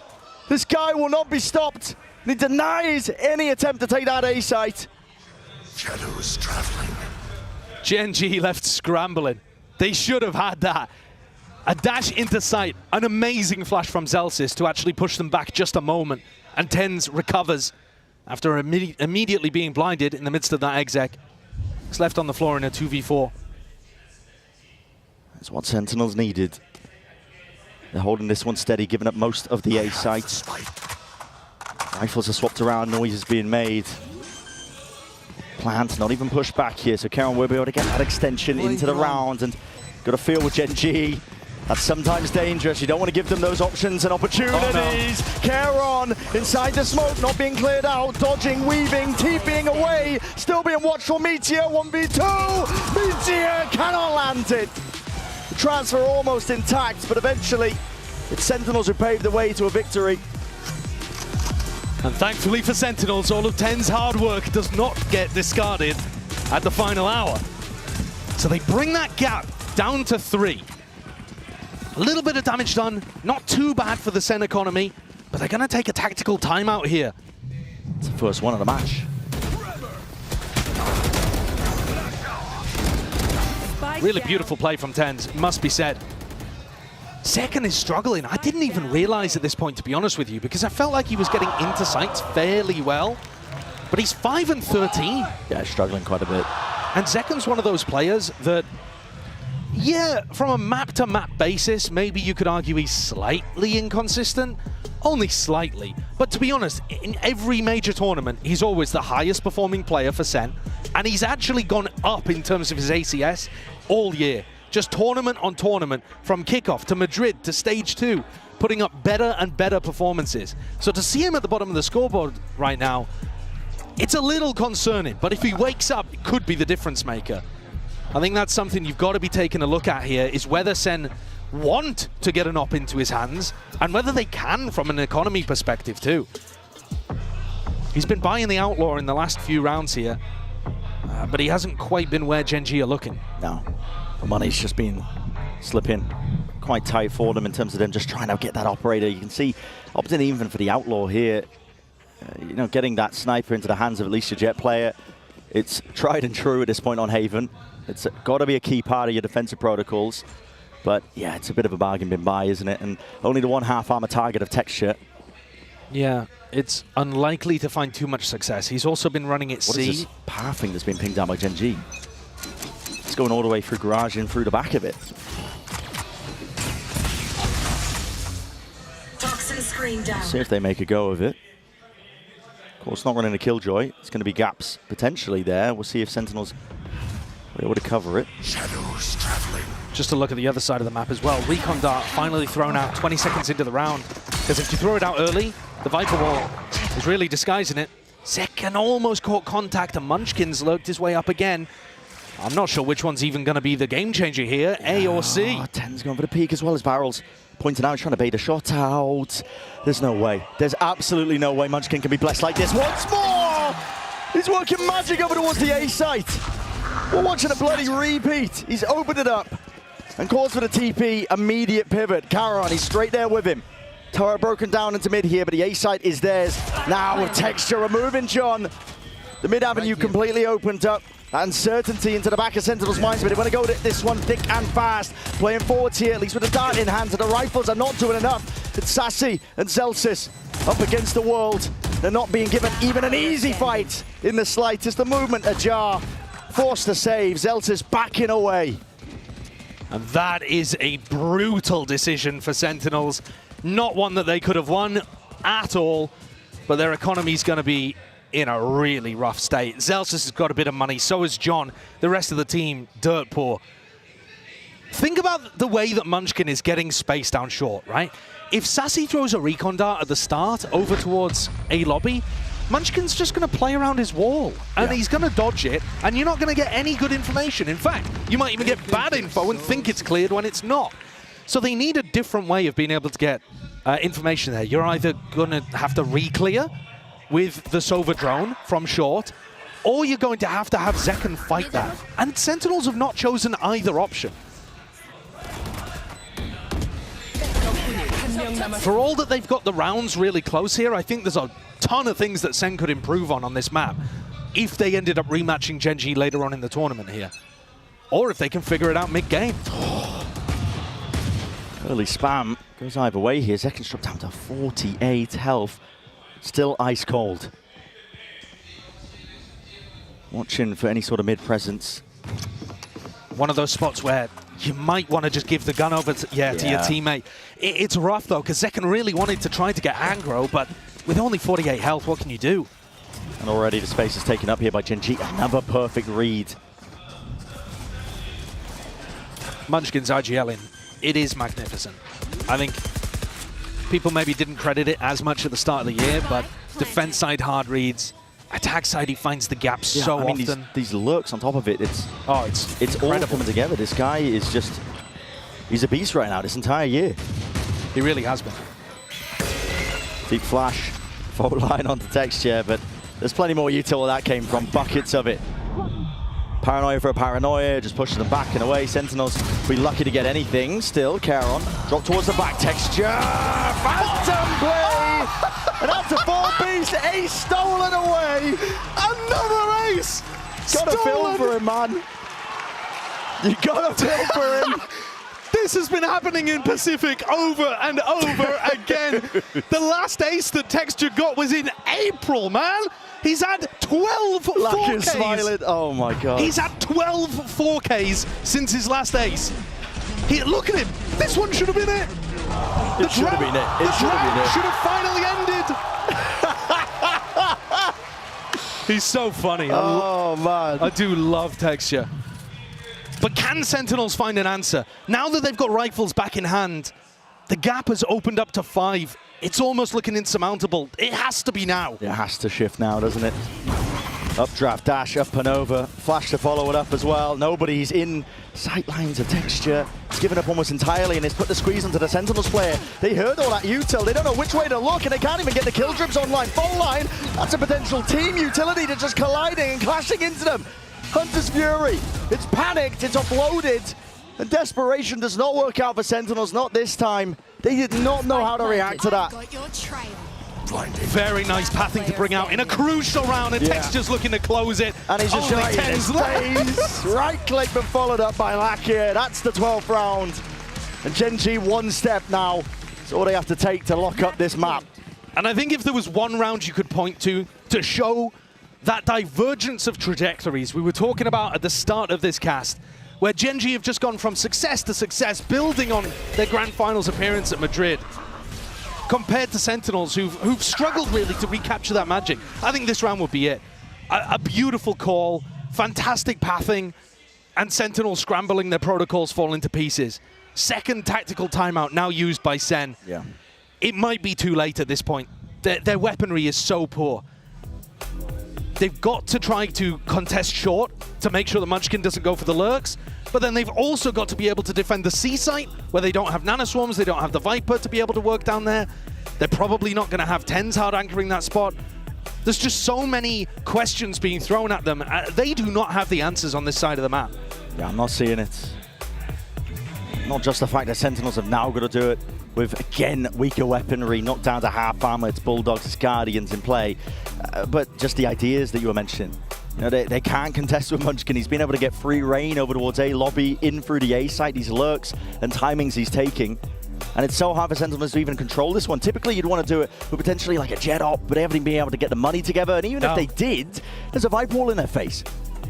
This guy will not be stopped. He denies any attempt to take that A site. Shadows traveling. Gen.G left scrambling. They should have had that. A dash into sight, an amazing flash from Zelsis to actually push them back just a moment. And Tens recovers after immediately being blinded in the midst of that exec. He's left on the floor in a 2v4. That's what Sentinels needed. They're holding this one steady, giving up most of the A sites. Rifles are swapped around, noise is being made. Plant not even pushed back here, so Karon will be able to get that extension into the round, and got a feel with Gen.G. That's sometimes dangerous. You don't want to give them those options and opportunities. Oh, no. Karon inside the smoke, not being cleared out, dodging, weaving, TPing away, still being watched for Meteor. 1v2. Meteor cannot land it. The transfer almost intact, but eventually it's Sentinels who paved the way to a victory. And thankfully for Sentinels, all of Ten's hard work does not get discarded at the final hour. So they bring that gap down to 3. A little bit of damage done, not too bad for the Sen economy, but they're going to take a tactical timeout here. It's the first one of the match. Really beautiful play from Tens, must be said. Zekken is struggling. I didn't even realize at this point, to be honest with you, because I felt like he was getting into sights fairly well. But he's 5 and 13. Yeah, struggling quite a bit. And Zekken's one of those players that Yeah, from a map-to-map basis, maybe you could argue he's slightly inconsistent. Only slightly. But to be honest, in every major tournament, he's always the highest performing player for Sen. And he's actually gone up in terms of his ACS all year. Just tournament on tournament, from kickoff to Madrid to stage 2, putting up better and better performances. So to see him at the bottom of the scoreboard right now, it's a little concerning. But if he wakes up, it could be the difference maker. I think that's something you've got to be taking a look at here, is whether Sen want to get an op into his hands, and whether they can from an economy perspective too. He's been buying the Outlaw in the last few rounds here, but he hasn't quite been where Gen.G are looking. No, the money's just been slipping quite tight for them in terms of them just trying to get that operator. You can see opting even for the Outlaw here, you know, getting that sniper into the hands of at least your jet player. It's tried and true at this point on Haven. It's got to be a key part of your defensive protocols. But yeah, it's a bit of a bargain bin buy, isn't it? And only the 1/2 armor target of texture. Yeah, it's unlikely to find too much success. He's also been running at What C. is this power thing that's been pinged out by Gen.G? It's going all the way through garage and through the back of it. Toxin screen down. See if they make a go of it. Of course, not running a Killjoy. It's going to be gaps potentially there. We'll see if Sentinels are able to cover it. Shadows traveling. Just to look at the other side of the map as well. Recon Dart finally thrown out 20 seconds into the round. Because if you throw it out early, the Viper Wall is really disguising it. Zekan almost caught contact, and Munchkin's lurked his way up again. I'm not sure which one's even going to be the game changer here, A or C. Oh, 10's going for the peak as well as Barrels. Pointing out, trying to bait a shot out. There's no way. There's absolutely no way Munchkin can be blessed like this. Once more! He's working magic over towards the A site. We're watching a bloody repeat. He's opened it up and calls for the TP, immediate pivot. Caron, he's straight there with him. Tower broken down into mid here, but the A site is theirs. Now with texture removing John. The mid avenue completely opened up. Uncertainty into the back of Sentinel's minds, but they want to go this one thick and fast. Playing forwards here, at least with the dart in hand, and the rifles are not doing enough. It's Sassy and Zelsis up against the world. They're not being given even an easy fight in the slightest. The movement ajar, forced to save. Zelsis backing away. And that is a brutal decision for Sentinels. Not one that they could have won at all, but their economy's going to be in a really rough state. Zelsis has got a bit of money, so has John. The rest of the team, dirt poor. Think about the way that Munchkin is getting space down short, right? If Sassy throws a recon dart at the start over towards A lobby, Munchkin's just going to play around his wall, and he's going to dodge it, and you're not going to get any good information. In fact, you might even get bad info and think it's cleared when it's not. So they need a different way of being able to get information there. You're either going to have to re-clear with the Sova drone from short, or you're going to have Zekan fight that. And Sentinels have not chosen either option. For all that they've got the rounds really close here, I think there's a ton of things that Sen could improve on this map if they ended up rematching Gen.G later on in the tournament here. Or if they can figure it out mid-game. Early spam goes either way here. Zekan's dropped down to 48 health. Still ice cold. Watching for any sort of mid-presence. One of those spots where you might want to just give the gun over to your teammate. It's rough though, because Zekan really wanted to try to get aggro, but with only 48 health, what can you do? And already the space is taken up here by Gen.G. Another perfect read. Munchkin's IGL in. It is magnificent. I think people maybe didn't credit it as much at the start of the year, but defense side hard reads, attack side he finds the gaps so often. These lurks on top of it, it's incredible. all coming together. This guy is just, he's a beast right now this entire year. He really has been. Deep flash, forward line onto texture, but there's plenty more util where that came from, buckets of it. Paranoia for a paranoia, just pushing them back and away. Sentinels be lucky to get anything. Still, Caron, drop towards the back. Texture, phantom play! And after 4 beasts, ace stolen away! Another ace! Gotta feel for him, man. You gotta feel for him. This has been happening in Pacific over and over again. The last ace that Texture got was in April, man. He's had 12 4Ks. Smiling. Oh my God. He's had 12 4Ks since his last ace. Look at him. This one should have been it. It should have been it. It should have been it. Should have finally ended. He's so funny. Oh man. I do love Texture. But can Sentinels find an answer? Now that they've got rifles back in hand, the gap has opened up to 5. It's almost looking insurmountable. It has to be now. It has to shift now, doesn't it? Updraft, dash, up and over. Flash to follow it up as well. Nobody's in sight lines of Texture. It's given up almost entirely and it's put the squeeze onto the Sentinels player. They heard all that util. They don't know which way to look and they can't even get the kill drips online. Full line, that's a potential team utility to just colliding and clashing into them. Hunter's Fury, it's panicked, it's offloaded, and desperation does not work out for Sentinels, not this time. They did not know how to react to that. Very nice pathing to bring out in a crucial round, and Texture's looking to close it. And he's just Only right in his 10s left. face. Right click, but followed up by Lakia. That's the 12th round. And Gen.G one step now. That's all they have to take to lock up this map. And I think if there was one round you could point to show that divergence of trajectories we were talking about at the start of this cast, where Gen.G have just gone from success to success, building on their grand finals appearance at Madrid, compared to Sentinels who've struggled really to recapture that magic. I think this round would be it. A beautiful call, fantastic pathing, and Sentinels scrambling, their protocols falling to pieces. Second tactical timeout now used by Sen. Yeah. It might be too late at this point. Their weaponry is so poor. They've got to try to contest short to make sure that Munchkin doesn't go for the lurks, but then they've also got to be able to defend the C site where they don't have nanoswarms, they don't have the Viper to be able to work down there. They're probably not going to have 10s hard anchoring that spot. There's just so many questions being thrown at them. They do not have the answers on this side of the map. Yeah, I'm not seeing it. Not just the fact that Sentinels have now got to do it with, again, weaker weaponry, not down to half armor, it's Bulldogs, it's Guardians in play, but just the ideas that you were mentioning. You know, they can't contest with Munchkin. He's been able to get free reign over towards A lobby, in through the A site, these lurks and timings he's taking. And it's so hard for Sentinels to even control this one. Typically, you'd want to do it with potentially like a jet op, but they haven't been able to get the money together. And even if they did, there's a Viper wall in their face.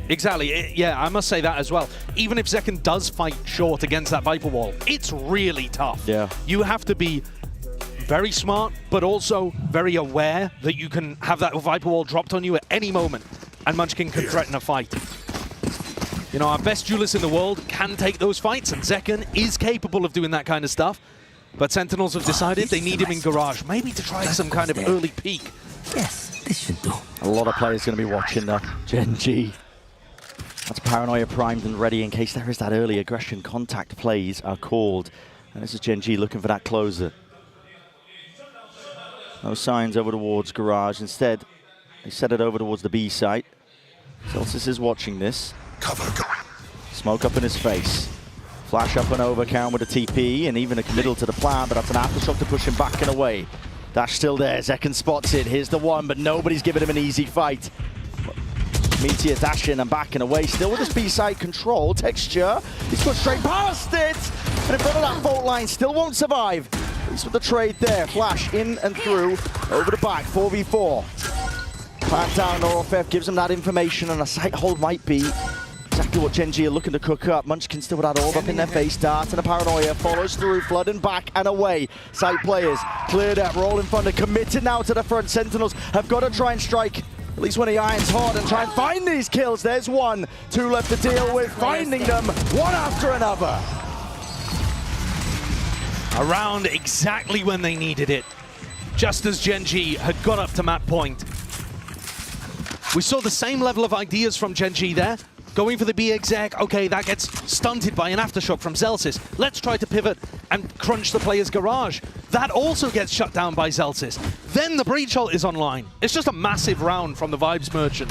Exactly. Yeah, I must say that as well. Even if Zekken does fight short against that Viper wall, it's really tough. Yeah. You have to be very smart, but also very aware that you can have that Viper wall dropped on you at any moment, and Munchkin can threaten a fight. You know, our best duelists in the world can take those fights, and Zekken is capable of doing that kind of stuff. But Sentinels have decided they need him in Garage, maybe to try some kind of early peek. Yes, this should do. A lot of players going to be watching though. Gen.G. That's Paranoia primed and ready in case there is that early aggression. Contact plays are called. And this is Gen.G looking for that closer. No signs over towards Garage. Instead, they set it over towards the B site. Celsius is watching this. Smoke up in his face. Flash up and over, count with a TP, and even a committal to the plan, but that's an aftershock to push him back and away. Dash still there, Zekken spots it, here's the one, but nobody's giving him an easy fight. Meteor dashing and backing away, still with his B-side control. Texture, he's put straight past it, and in front of that fault line, still won't survive. He's with the trade there, Flash in and through, over the back, 4v4. Plant down, Norofef gives him that information, and a sight hold might be exactly what Gen.G are looking to cook up. Munchkin still with that orb up in their face. Dart and a Paranoia follows through, flooding back and away. Side players cleared up, rolling front, and committed now to the front. Sentinels have got to try and strike at least when he irons hard and try and find these kills. There's one, two left to deal with, finding them one after another. Around exactly when they needed it, just as Gen.G had got up to map point. We saw the same level of ideas from Gen.G there. Going for the B exec, okay, that gets stunted by an aftershock from Celsius. Let's try to pivot and crunch the player's Garage. That also gets shut down by Celsius. Then the breach ult is online. It's just a massive round from the Vibes Merchant.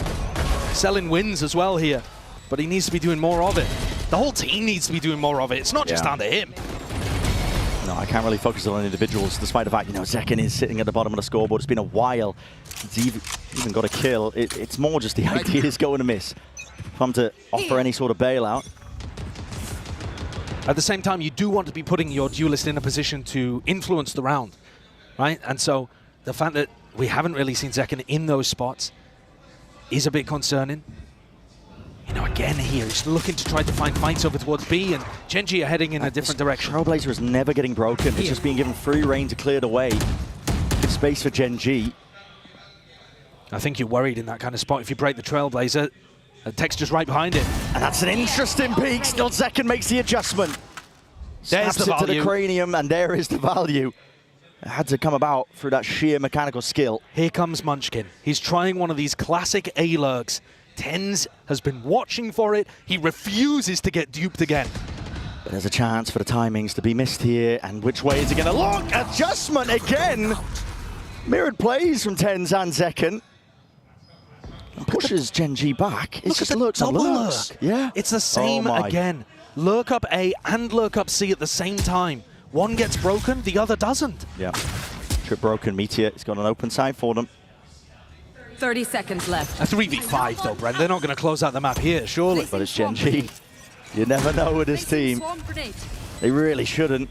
Selling wins as well here, but he needs to be doing more of it. The whole team needs to be doing more of it. It's not just down to him. No, I can't really focus on individuals, despite the fact, you know, Zekken is sitting at the bottom of the scoreboard. It's been a while since he's even got a kill. It's more just the ideas going to miss. For him to offer any sort of bailout. At the same time, you do want to be putting your duelist in a position to influence the round, right? And so the fact that we haven't really seen Zekken in those spots is a bit concerning. You know, again here, he's looking to try to find fights over towards B, and Gen.G are heading in a different direction. Trailblazer is never getting broken. It's just being given free reign to clear the way. Give space for Gen.G. I think you're worried in that kind of spot if you break the Trailblazer. Texture's right behind it. And that's an interesting peek. Still Zekken makes the adjustment. There's Snaps the it to the value. cranium, and there is the value. It had to come about through that sheer mechanical skill. Here comes Munchkin. He's trying one of these classic A-lurks. TenZ has been watching for it. He refuses to get duped again. But there's a chance for the timings to be missed here. And which way is he going to look? Adjustment again. Mirrored plays from TenZ and Zekken. Pushes Gen.G back. It's just lurks and lurks. Yeah. It's the same again. Lurk up A and lurk up C at the same time. One gets broken, the other doesn't. Yeah. Trip broken. Meteor. He's got an open side for them. 30 seconds left. A 3v5 though, Brent. They're not going to close out the map here, surely. But it's Gen.G. You never know with this team. They really shouldn't.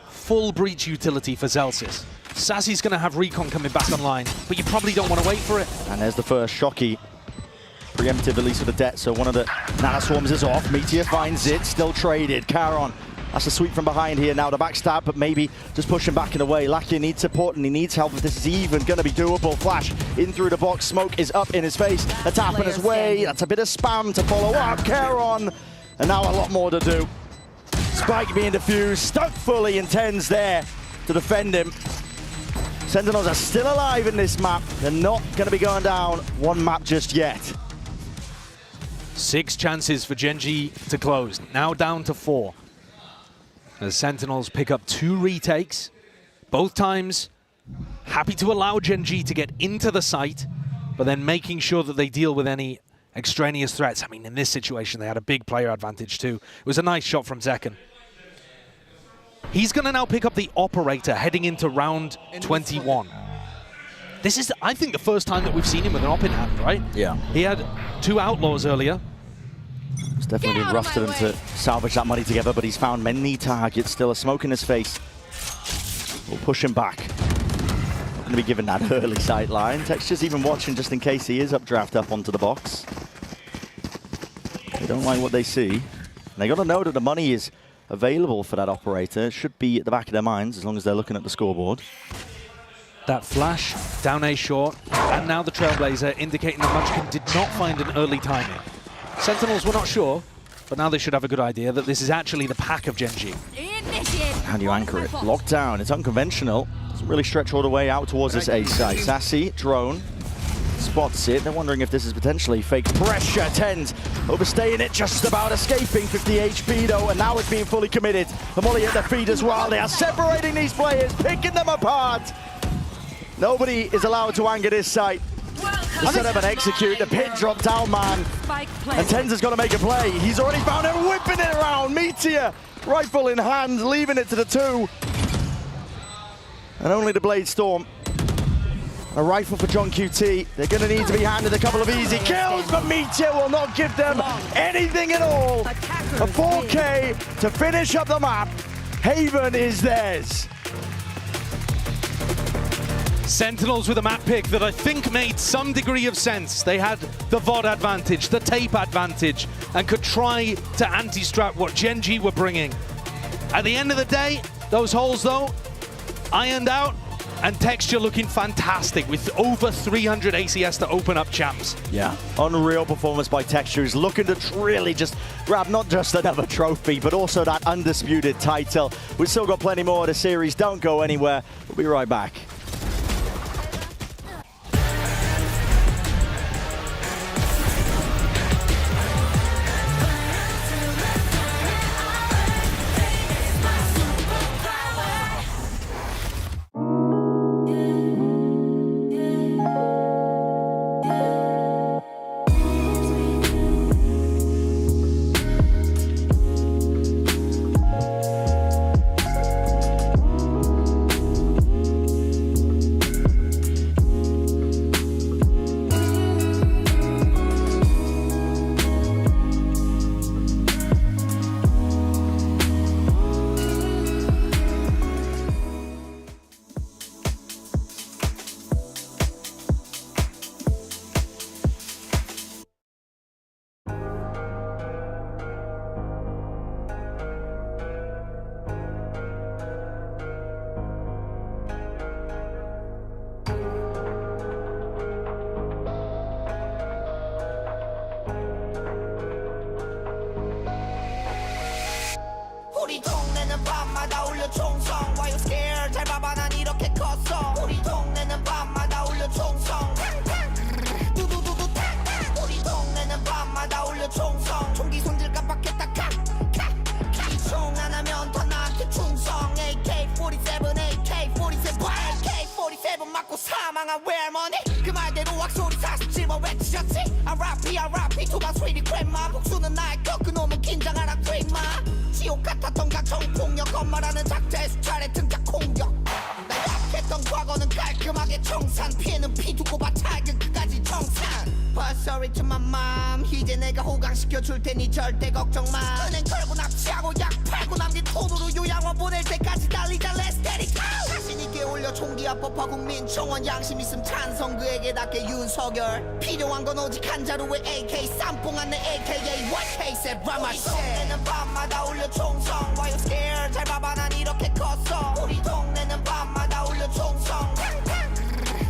Full breach utility for Zelsis. Sassy's going to have Recon coming back online, but you probably don't want to wait for it. And there's the first Shocky. Preemptive, at least for the Det, so one of the Nana Swarms is off. Meteor finds it, still traded. Charon, that's a sweep from behind here now. The backstab, but maybe just pushing back in the way. Lakia needs support and he needs help if this is even going to be doable. Flash in through the box. Smoke is up in his face. A tap in his way. That's a bit of spam to follow up. Charon, and now a lot more to do. Spike being defused, stuck fully, and TenZ there to defend him. Sentinels are still alive in this map. They're not going to be going down one map just yet. 6 chances for Gen.G to close, now down to 4. As Sentinels pick up 2 retakes, both times happy to allow Gen.G to get into the site, but then making sure that they deal with any extraneous threats. I mean, in this situation, they had a big player advantage too. It was a nice shot from Zekken. He's going to now pick up the Operator heading into round 21. This is, I think, the first time that we've seen him with an op in hand, right? Yeah. He had 2 Outlaws earlier. It's definitely been rough to them to salvage that money together, but he's found many targets. Still a smoke in his face. We'll push him back. Going to be given that early sight line. Texture's even watching just in case he is updraft up onto the box. They don't like what they see. And they got to know that the money is available for that Operator. It should be at the back of their minds as long as they're looking at the scoreboard. That flash, down A short, and now the Trailblazer indicating that Munchkin did not find an early timing. Sentinels were not sure, but now they should have a good idea that this is actually the pack of Gen.G. How do you anchor it? Locked down. It's unconventional. Doesn't really stretch all the way out towards this A side. Sassy, drone, spots it. They're wondering if this is potentially fake pressure. TenZ overstaying it, just about escaping. 50 HP though, and now it's being fully committed. The molly at their feet as well. They are separating these players, picking them apart. Nobody is allowed to anger this site. To set up and execute, the pit drop down, man. And TenZ has got to make a play. He's already found it, whipping it around. Meteor, rifle in hand, leaving it to the 2. And only the Blade Storm. A rifle for John QT. They're going to need to be handed a couple of easy kills, but Meteor will not give them anything at all. A 4K to finish up the map. Haven is theirs. Sentinels with a map pick that I think made some degree of sense. They had the VOD advantage, the tape advantage, and could try to anti-strap what Gen.G were bringing. At the end of the day, those holes though, ironed out, and Texture looking fantastic with over 300 ACS to open up champs. Yeah, unreal performance by Texture, who's looking to really just grab not just another trophy, but also that undisputed title. We've still got plenty more of the series. Don't go anywhere. We'll be right back. 울려 총성 Why you scared 잘 봐봐 난 이렇게 컸어 우리 동네는 밤마다 울려 총성 두두두두 우리 동네는 밤마다 울려 총성 총기 손질 깜빡했다 총 하나면 다 나한테 충성 AK-47 AK-47 AK-47 맞고 사망한 외할머니 그 말대로 악소리 47번 외치셨지 RIP RIP 투바 스위리 퀸마 복수는 나의 것 그놈은 긴장하라 트윗마 지옥 같았던 가청 폭력 엄마라는 작자의 수차례 등장 공격 나 약했던 과거는 깔끔하게 청산 피해는 피 두고 봐 찰근 끝까지 청산 But sorry to my mom 이제 내가 호강시켜 줄 테니 절대 걱정 마 은행 털고 납치하고 약 팔고 남긴 돈으로 요양원 보낼 때까지 달리자 Let's get it go 자신 있게 올려 총기 합법화 국민청원 양심 있음 찬성 그에게 닿게 윤석열 필요한 건 오직 한 자루의 AK 쌈뽕한 내 AKA White Case Rama shit 우리 동네는 밤마다 울려 총성 Why you scared 잘 봐봐 난 이렇게 컸어 우리 동네는 밤마다 울려 총성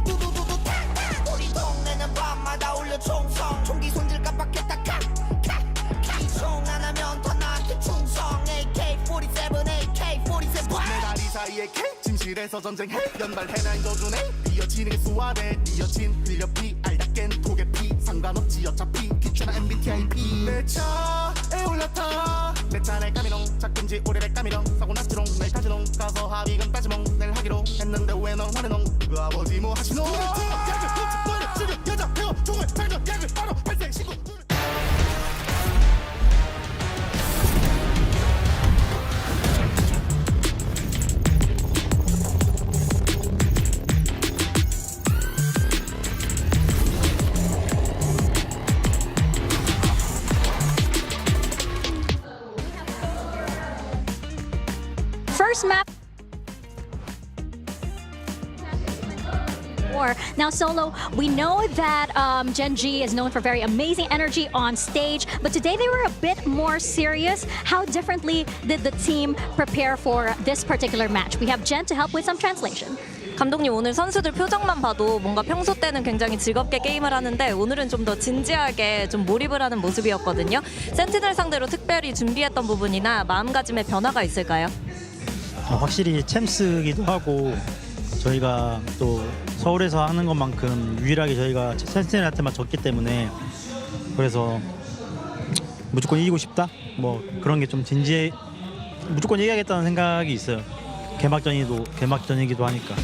두두두두 우리 동네는 밤마다 울려 총성 총기 손질 깜빡했다 총 하나면 다 나한테 충성 AK-47 AK-47 내 다리 사이에 K 진실에서 전쟁해 연발해 날 인도주네 비어지는 게 수화돼 뉘어진 흘려 피 알답겐 독에 피 상관없지 어차피 귀찮아 MBTI P 내 차에 올라타 내 차내 까미롱 작든지 오래래 까미롱 사고 났지롱 내일 가지롱 가서 합의금 따지몽 내일 하기로 했는데 왜 넌 화내농 그 아버지 뭐 하시노 여자 배워 종을 살던 약을 바로 발생 신고 First map. Now, Solo, we know that Gen.G is known for very amazing energy on stage, but today they were a bit more serious. How differently did the team prepare for this particular match? We have Jen to help with some translation. 감독님 오늘 선수들 표정만 봐도 뭔가 평소 때는 굉장히 즐겁게 게임을 하는데 오늘은 좀 더 진지하게 좀 몰입을 하는 모습이었거든요. 센티넬 상대로 특별히 준비했던 부분이나 마음가짐의 변화가 있을까요? 확실히 챔스기도 하고 저희가 또 서울에서 하는 것만큼 유일하게 저희가 센티넬한테만 졌기 때문에 그래서 무조건 이기고 싶다? 뭐 그런 게 좀 진지해 무조건 이겨야겠다는 생각이 있어요. 개막전이기도 하니까.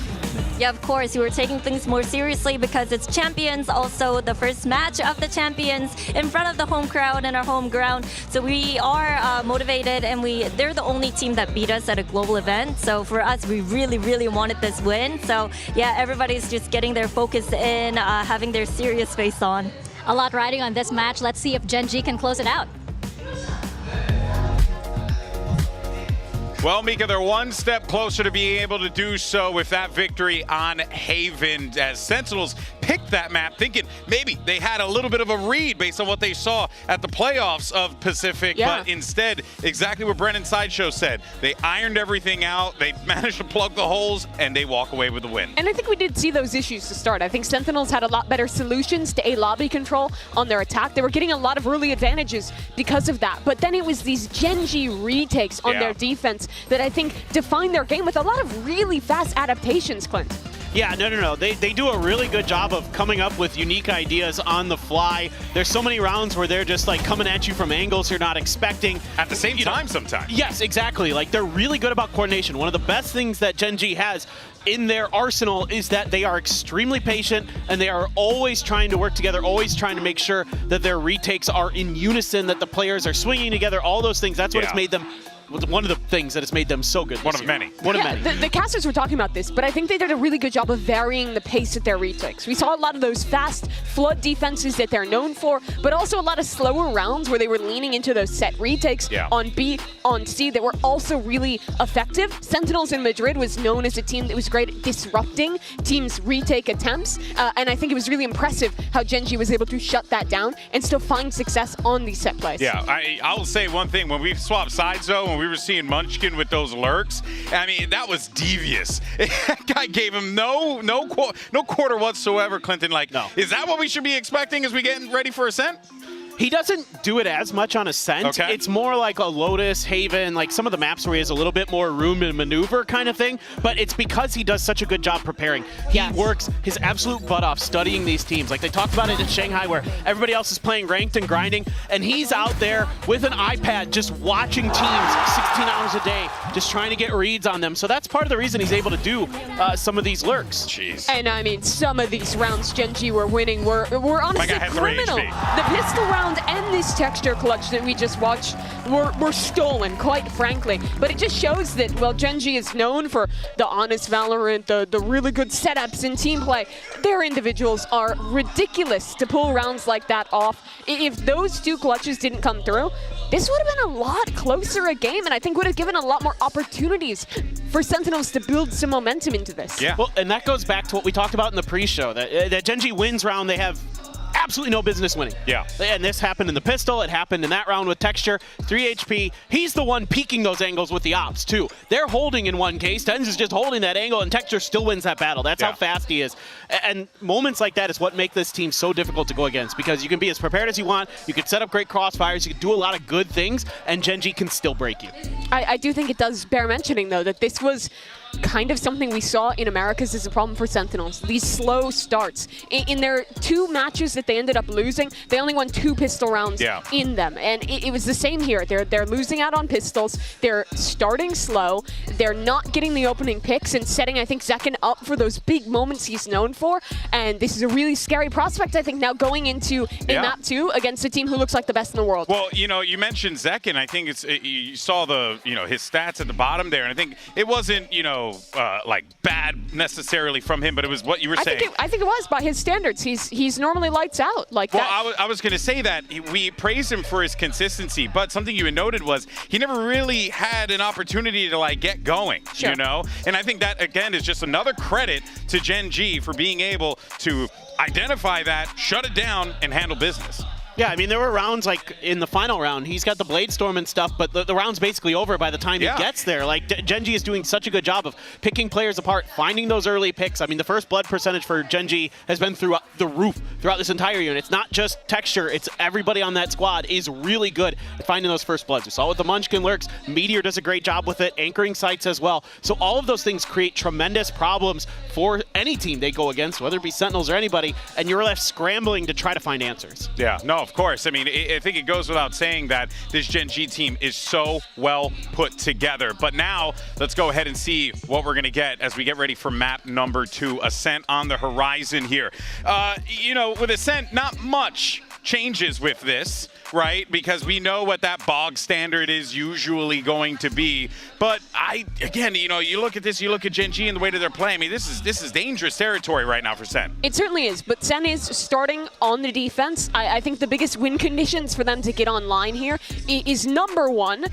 Yeah, of course, you were taking things more seriously because it's Champions, also the first match of the Champions in front of the home crowd and our home ground. So we are motivated, and they're the only team that beat us at a global event. So for us, we really, really wanted this win. So yeah, everybody's just getting their focus in, having their serious face on. A lot riding on this match. Let's see if Gen.G can close it out. Well, Mika, they're one step closer to being able to do so with that victory on Haven, as Sentinels picked that map thinking maybe they had a little bit of a read based on what they saw at the playoffs of Pacific, but instead, exactly what Brennan Sideshow said, they ironed everything out, they managed to plug the holes, and they walk away with the win. And I think we did see those issues to start. I think Sentinels had a lot better solutions to A lobby control on their attack. They were getting a lot of early advantages because of that, but then it was these Gen.G retakes on their defense that I think define their game with a lot of really fast adaptations, Clint. Yeah, no. They do a really good job of coming up with unique ideas on the fly. There's so many rounds where they're just like coming at you from angles you're not expecting. At the same time sometimes. Yes, exactly. Like they're really good about coordination. One of the best things that Gen.G has in their arsenal is that they are extremely patient and they are always trying to work together, always trying to make sure that their retakes are in unison, that the players are swinging together, all those things. That's what has made them one of the things that has made them so good. One of many. One of many. The casters were talking about this, but I think they did a really good job of varying the pace of their retakes. We saw a lot of those fast flood defenses that they're known for, but also a lot of slower rounds where they were leaning into those set retakes on B, on C that were also really effective. Sentinels in Madrid was known as a team that was great at disrupting teams' retake attempts, and I think it was really impressive how Gen.G was able to shut that down and still find success on these set plays. Yeah, I'll say one thing. When we swapped sides, though, when we were seeing Munchkin with those lurks, I mean, that was devious. That guy gave him no quarter whatsoever, Clinton. Like, is that what we should be expecting as we get ready for Ascent? He doesn't do it as much on Ascent. Okay. It's more like a Lotus, Haven, like some of the maps where he has a little bit more room to maneuver kind of thing. But it's because he does such a good job preparing. He works his absolute butt off studying these teams. Like they talked about it in Shanghai where everybody else is playing ranked and grinding, and he's out there with an iPad just watching teams 16 hours a day, just trying to get reads on them. So that's part of the reason he's able to do some of these lurks. Jeez. And I mean, some of these rounds Gen.G were winning were honestly criminal. The pistol round and this texture clutch that we just watched were stolen, quite frankly. But it just shows that, well, Gen.G is known for the honest Valorant, the really good setups in team play. Their individuals are ridiculous to pull rounds like that off. If those two clutches didn't come through, this would have been a lot closer a game, and I think would have given a lot more opportunities for Sentinels to build some momentum into this. Yeah. Well, and that goes back to what we talked about in the pre-show, that Gen.G wins round, they have absolutely no business winning. Yeah. And this happened in the pistol. It happened in that round with Texture. 3 HP. He's the one peaking those angles with the ops, too. They're holding in one case. Tens is just holding that angle, and Texture still wins that battle. That's how fast he is. And moments like that is what make this team so difficult to go against, because you can be as prepared as you want. You can set up great crossfires. You can do a lot of good things, and Gen.G can still break you. I do think it does bear mentioning, though, that this was kind of something we saw in Americas as a problem for Sentinels. These slow starts. In their 2 matches that they ended up losing, they only won 2 pistol rounds in them. And it was the same here. They're losing out on pistols. They're starting slow. They're not getting the opening picks and setting, I think, Zekken up for those big moments he's known for. And this is a really scary prospect, I think, now going into a map 2 against a team who looks like the best in the world. Well, you know, you mentioned Zekken. I think you saw the, his stats at the bottom there, and I think it wasn't, like bad necessarily from him, but it was what you were saying. I think it was by his standards. He's normally lights out like that. Well, I was going to say that we praised him for his consistency, but something you had noted was he never really had an opportunity to like get going, you know? And I think that, again, is just another credit to Gen.G for being able to identify that, shut it down, and handle business. Yeah, I mean, there were rounds like in the final round. He's got the Blade Storm and stuff, but the round's basically over by the time he gets there. Like, Gen.G is doing such a good job of picking players apart, finding those early picks. I mean, the first blood percentage for Gen.G has been through the roof throughout this entire unit. It's not just Texture. It's everybody on that squad is really good at finding those first bloods. We saw with the Munchkin lurks. Meteor does a great job with it, anchoring sites as well. So all of those things create tremendous problems for any team they go against, whether it be Sentinels or anybody, and you're left scrambling to try to find answers. Yeah, no, of course. I mean, I think it goes without saying that this Gen.G team is so well put together. But now, let's go ahead and see what we're going to get as we get ready for map number 2, Ascent on the horizon here. With Ascent, not much changes with this, right? Because we know what that bog standard is usually going to be. But again, you look at this, you look at Gen.G and the way that they're playing. I mean, this is dangerous territory right now for Sen. It certainly is, but Sen is starting on the defense. I think the biggest win conditions for them to get online here is number 1,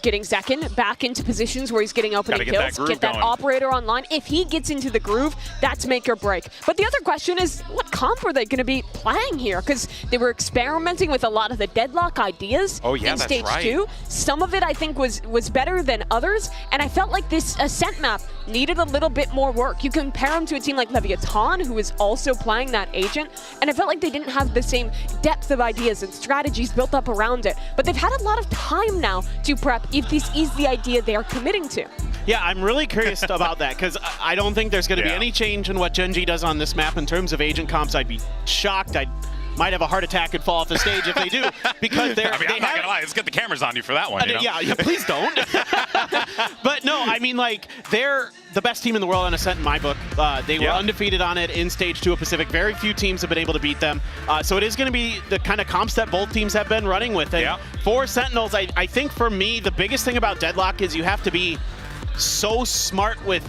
getting Zekken back into positions where he's getting opening kills, get that operator online. If he gets into the groove, that's make or break. But the other question is, what comp are they going to be playing here? Because they were experimenting with a lot of the deadlock ideas in Stage 2. Some of it, I think, was better than others, and I felt like this Ascent map needed a little bit more work. You compare him to a team like Leviathan, who is also playing that agent, and I felt like they didn't have the same depth of ideas and strategies built up around it. But they've had a lot of time now to prep if this is the idea they are committing to. Yeah, I'm really curious about that, because I don't think there's going to be any change in what Gen.G does on this map in terms of agent comps. I'd be shocked. I might have a heart attack and fall off the stage if they do, because I'm not going to lie, let's get the cameras on you for that one. Yeah, please don't. But no, I mean, like, they're the best team in the world on Ascent in my book. They were undefeated on it in Stage 2 of Pacific. Very few teams have been able to beat them. So it is going to be the kind of comps that both teams have been running with. And for Sentinels, I think for me, the biggest thing about Deadlock is you have to be so smart with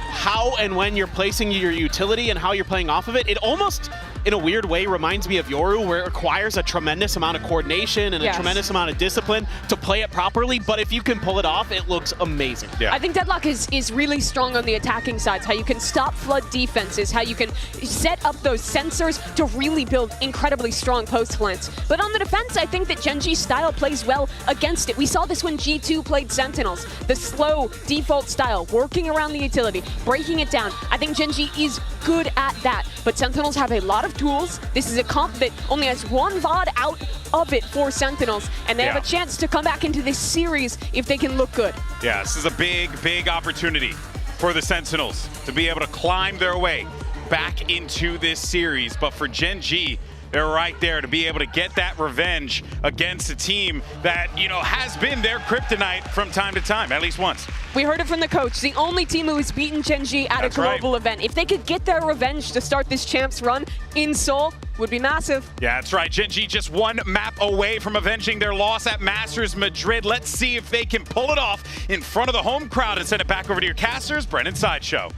how and when you're placing your utility and how you're playing off of it. It almost, in a weird way, reminds me of Yoru, where it requires a tremendous amount of coordination and a tremendous amount of discipline to play it properly, but if you can pull it off, it looks amazing. I think Deadlock is really strong on the attacking sides, how you can stop flood defenses, how you can set up those sensors to really build incredibly strong post plants. But on the defense, I think that Gen.G style plays well against it. We saw this when G2 played Sentinels. The slow default style, working around the utility, breaking it down. I think Gen.G is good at that. but Sentinels have a lot of tools. This is a comp that only has one VOD out of it for Sentinels, and they have a chance to come back into this series if they can look good. Yeah, this is a big, big opportunity for the Sentinels to be able to climb their way back into this series. But for Gen.G, they're right there to be able to get that revenge against a team that, you know, has been their kryptonite from time to time, at least once. We heard it from the coach, the only team who has beaten Gen.G at a global event. If they could get their revenge to start this champs run in Seoul, would be massive. Yeah, that's right. Gen.G just one map away from avenging their loss at Masters Madrid. Let's see if they can pull it off in front of the home crowd and send it back over to your casters, Brennan Sideshow.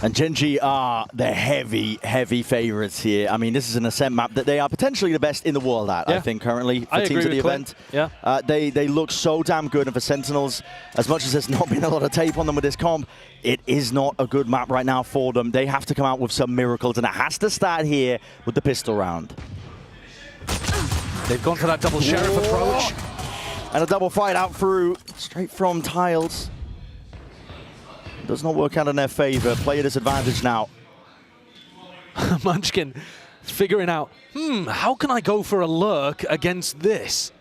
And Gen.G are the heavy, heavy favorites here. I mean, this is an Ascent map that they are potentially the best in the world at, I think, currently, for teams at the event. Yeah. They look so damn good. And for Sentinels, as much as there's not been a lot of tape on them with this comp, it is not a good map right now for them. They have to come out with some miracles, and it has to start here with the pistol round. They've gone for that double sheriff approach. And a double fight out through, straight from tiles. Does not work out in their favor. Play at disadvantage now. Munchkin figuring out, how can I go for a lurk against this?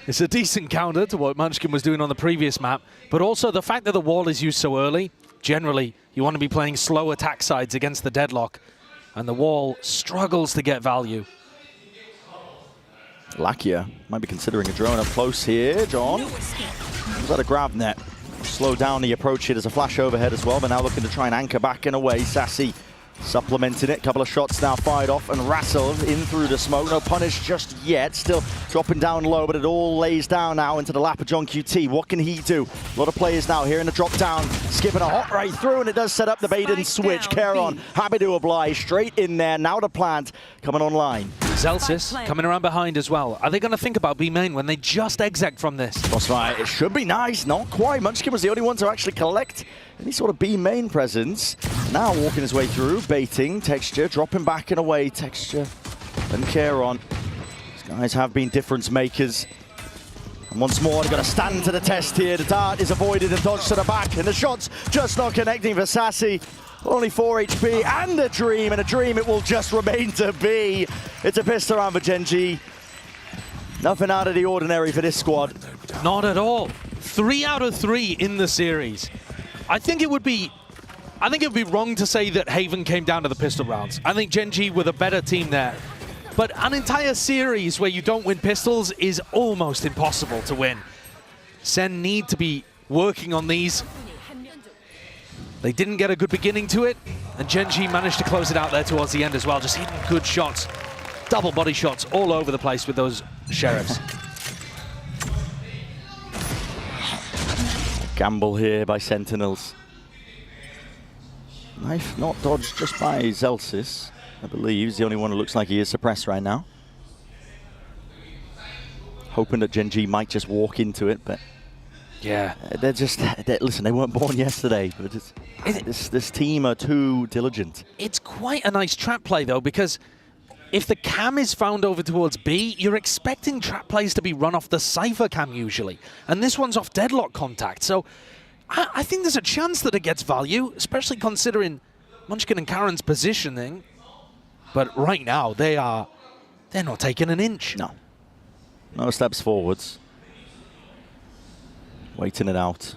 It's a decent counter to what Munchkin was doing on the previous map, but also the fact that the wall is used so early. Generally, you want to be playing slow attack sides against the deadlock, and the wall struggles to get value. Lakia might be considering a drone up close here. John, is that a grab net? Slow down the approach here. There's a flash overhead as well, but now looking to try and anchor back and away. Sassy supplementing it. Couple of shots now fired off and Rassel in through the smoke. No punish just yet. Still dropping down low, but it all lays down now into the lap of John QT. What can he do? A lot of players now here in the drop down, skipping a hop right through, and it does set up the bait and switch. Keron happy to oblige, straight in there. Now the plant coming online. Zelsis coming around behind as well. Are they going to think about B main when they just exec from this? That's right. It should be nice. Not quite. Munchkin was the only one to actually collect any sort of B main presence. Now walking his way through, baiting, Texture, dropping back and away, Texture and Keron. These guys have been difference makers. And once more, they've got to stand to the test here. The dart is avoided and dodged to the back, and the shots just not connecting for Sassy. Only 4 HP and a dream it will just remain to be. It's a pistol round for Gen.G. Nothing out of the ordinary for this squad. Not at all. 3 out of 3 in the series. I think it would be wrong to say that Haven came down to the pistol rounds. I think Gen.G were the better team there. But an entire series where you don't win pistols is almost impossible to win. Sen need to be working on these. They didn't get a good beginning to it, and Gen.G managed to close it out there towards the end as well. Just hitting good shots, double body shots all over the place with those sheriffs. Gamble here by Sentinels. Knife not dodged just by Zelsis. I believe he's the only one who looks like he is suppressed right now. Hoping that Gen.G might just walk into it, but yeah, listen, they weren't born yesterday, but this team are too diligent. It's quite a nice trap play though, because if the cam is found over towards B, you're expecting trap plays to be run off the Cypher cam usually, and this one's off deadlock contact, so I think there's a chance that it gets value, especially considering Munchkin and Karen's positioning. But right now, they're not taking an inch. No steps forwards. Waiting it out.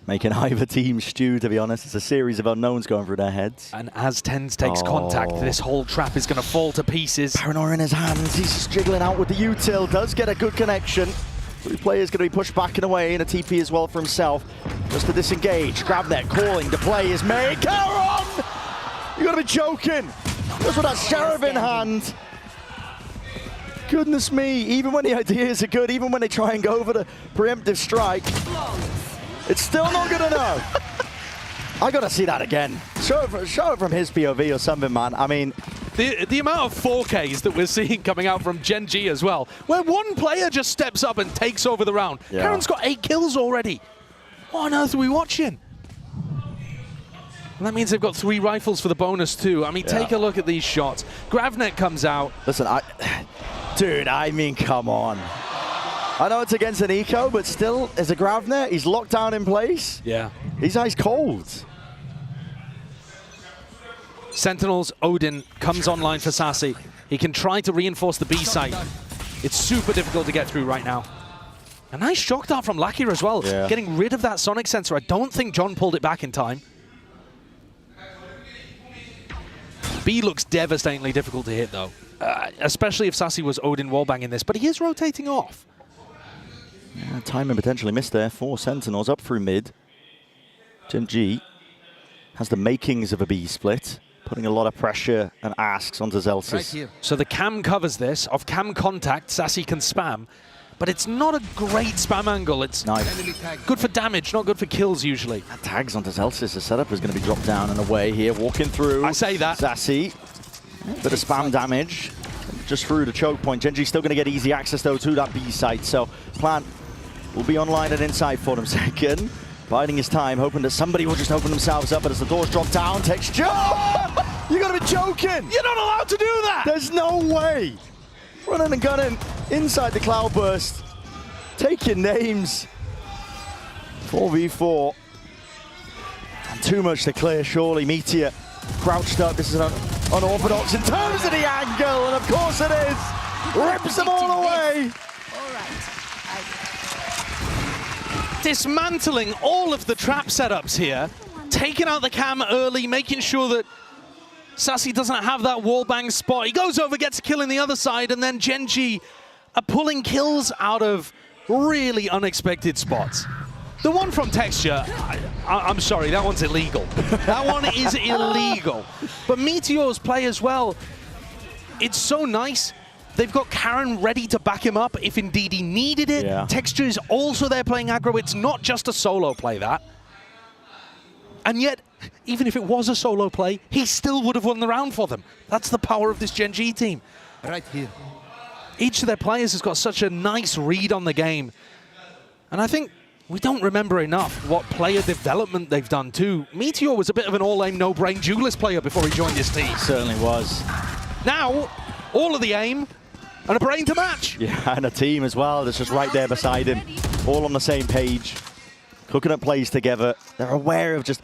Making either team stew, to be honest. It's a series of unknowns going through their heads. And as TenZ takes contact, this whole trap is going to fall to pieces. Paranoia in his hands. He's just jiggling out with the util. Does get a good connection. 3 players going to be pushed back and away, and a TP as well for himself. Just to disengage. Grab that, calling. The play is made. Keron! You got to be joking. Just with that sheriff in hand. Goodness me, even when the ideas are good, even when they try and go for the preemptive strike, it's still not good enough. I gotta see that again. Show it from his POV or something, man. I mean, the amount of 4Ks that we're seeing coming out from Gen.G as well, where one player just steps up and takes over the round. Yeah. Karen's got 8 kills already. What on earth are we watching? And that means they've got 3 rifles for the bonus too. I mean, take a look at these shots. Gravnet comes out. Listen, dude, I mean, come on. I know it's against an eco, but still, as a Gravnet, he's locked down in place. Yeah. He's ice cold. Sentinels, Odin comes online for Sassy. He can try to reinforce the B site. It's super difficult to get through right now. A nice shock dart from Lakir as well, getting rid of that sonic sensor. I don't think John pulled it back in time. B looks devastatingly difficult to hit though, especially if Sassy was Odin wallbanging this, but he is rotating off. Yeah, timing potentially missed there for Sentinels up through mid. Gen.G has the makings of a B split, putting a lot of pressure and asks onto Zelsis. So the cam covers this. Off cam contact, Sassy can spam, but it's not a great spam angle. It's good for damage, not good for kills usually. That tags onto Zelsis. The setup is going to be dropped down and away here, walking through. I say that. Sassy, bit of spam damage, just through the choke point. Gen.G still going to get easy access though to that B site, so Plant will be online and inside for them second. Biding his time, hoping that somebody will just open themselves up, but as the doors drop down, Texture! You gotta be joking! You're not allowed to do that! There's no way! Running and gunning inside the Cloudburst. Taking names. 4v4. And too much to clear, surely. Meteor crouched up. This is unorthodox in terms of the angle, and of course it is! Rips them all away! Dismantling all of the trap setups here, taking out the cam early, making sure that Sassy doesn't have that wallbang spot. He goes over, gets a kill in the other side, and then Gen.G are pulling kills out of really unexpected spots. The one from Texture, I'm sorry, that one's illegal. That one is illegal. But Meteor's play as well, it's so nice. They've got Karen ready to back him up if indeed he needed it. Yeah. Texture is also there playing aggro. It's not just a solo play, that. And yet, even if it was a solo play, he still would have won the round for them. That's the power of this Gen.G team. Right here. Each of their players has got such a nice read on the game. And I think we don't remember enough what player development they've done too. Meteor was a bit of an all-aim, no-brain duelist player before he joined this team. Certainly was. Now, all of the aim, and a brain to match. Yeah, and a team as well that's just right there beside him. All on the same page. Cooking up plays together. They're aware of just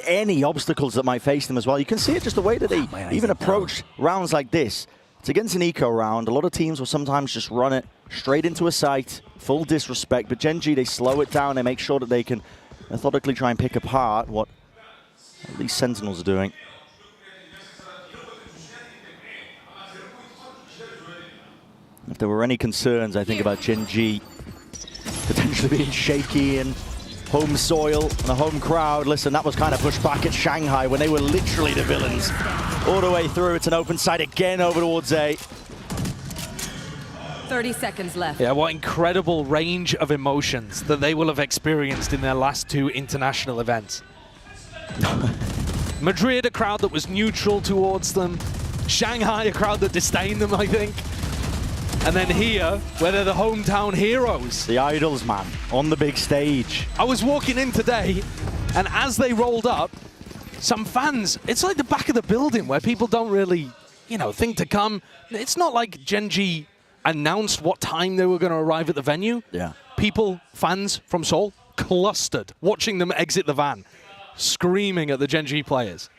any obstacles that might face them as well. You can see it just the way that they even approach rounds like this. It's against an eco round. A lot of teams will sometimes just run it straight into a site, full disrespect. But Gen.G, they slow it down. They make sure that they can methodically try and pick apart what at least Sentinels are doing. If there were any concerns, I think, about Gen.G potentially being shaky and home soil and a home crowd, listen, that was kind of pushed back at Shanghai when they were literally the villains. All the way through, it's an open side again over towards A. 30 seconds left. Yeah, what incredible range of emotions that they will have experienced in their last two international events. Madrid, a crowd that was neutral towards them. Shanghai, a crowd that disdained them, I think. And then here, where they're the hometown heroes. The idols, man, on the big stage. I was walking in today, and as they rolled up, some fans, it's like the back of the building where people don't really, you know, think to come. It's not like Gen.G announced what time they were going to arrive at the venue. Yeah. People, fans from Seoul, clustered, watching them exit the van, screaming at the Gen.G players.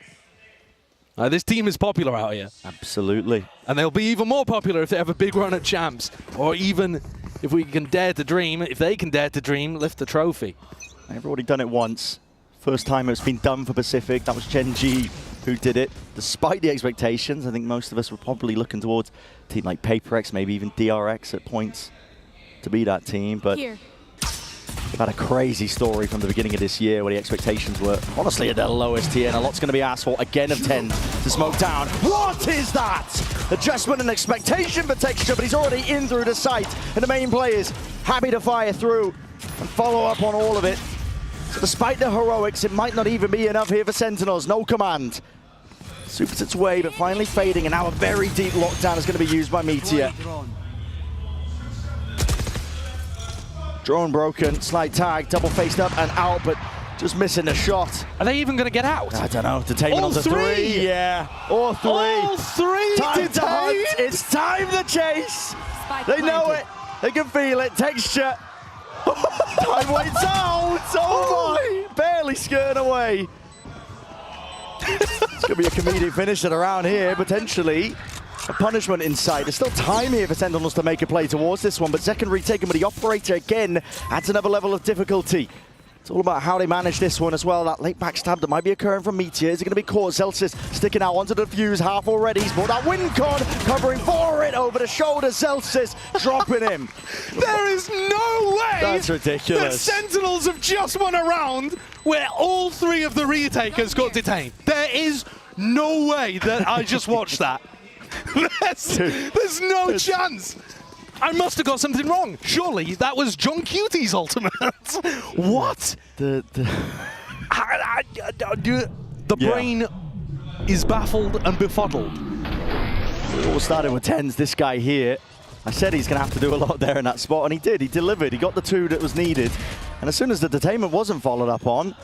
This team is popular out here. Absolutely. And they'll be even more popular if they have a big run at champs, or even if we can dare to dream, if they can dare to dream, lift the trophy. They've already done it once. First time it's been done for Pacific. That was Gen.G who did it. Despite the expectations, I think most of us were probably looking towards a team like PaperX, maybe even DRX at points to be that team. But we've had a crazy story from the beginning of this year where the expectations were honestly at their lowest here, and a lot's going to be asked for again of 10 to smoke down. What is that? Adjustment and expectation for Texture, but he's already in through the site, and the main players happy to fire through and follow up on all of it. So despite the heroics, it might not even be enough here for Sentinels. No command. Supers its way, but finally fading, and now a very deep lockdown is going to be used by Meteor. Drone broken, slight tag, double faced up and out, but just missing the shot. Are they even going to get out? I don't know. Detainment on the three. Yeah, or three. All three time to hunt. It's time to chase. They know it. They can feel it. Texture. Time waits out. Oh my. Barely skirting away. Could be a comedic finisher around here, potentially. A punishment in sight. There's still time here for Sentinels to make a play towards this one, but second retaken, but the operator again adds another level of difficulty. It's all about how they manage this one as well. That late backstab that might be occurring from Meteor. Is it going to be caught? Zelsis sticking out onto the fuse, half already. He's brought that win con, covering for it over the shoulder. Zelsis dropping him. There is no way That's ridiculous. the Sentinels have just won a round where all three of the retakers got detained. There is no way that I just watched that. There's no chance. I must have got something wrong. Surely that was John Cutie's ultimate. What? The brain is baffled and befuddled. It all started with tens. This guy here, I said he's going to have to do a lot there in that spot, and he did. He delivered. He got the 2 that was needed. And as soon as the detainment wasn't followed up on,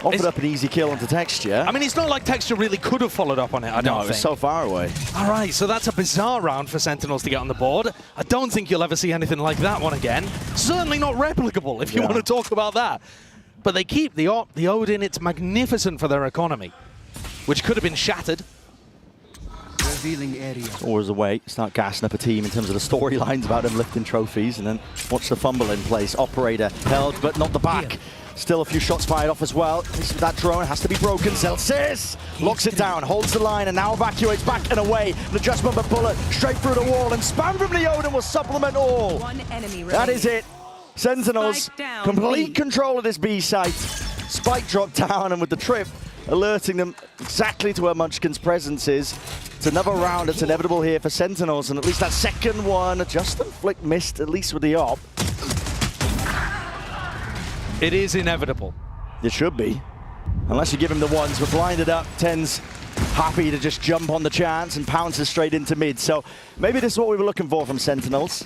offered up an easy kill onto Texture. I mean, it's not like Texture really could have followed up on it, I don't think. No, it was so far away. All right, so that's a bizarre round for Sentinels to get on the board. I don't think you'll ever see anything like that one again. Certainly not replicable, if you want to talk about that. But they keep the Odin. It's magnificent for their economy, which could have been shattered. Revealing area. Always a way. Start gassing up a team in terms of the storylines about them lifting trophies, and then watch the fumble in place. Operator held, but not the back. Still a few shots fired off as well. That drone has to be broken. Zelsis locks it down, holds the line, and now evacuates back and away. The adjustment of a bullet straight through the wall, and spam from the Odin will supplement all. One enemy That is it. Sentinels, down, complete B. control of this B site. Spike dropped down, and with the trip alerting them exactly to where Munchkin's presence is. It's another round that's inevitable here for Sentinels, and at least that second one, Justin Flick missed, at least with the op. It is inevitable. It should be. Unless you give him the ones. We're blinded up. Ten's happy to just jump on the chance and pounces straight into mid. So maybe this is what we were looking for from Sentinels.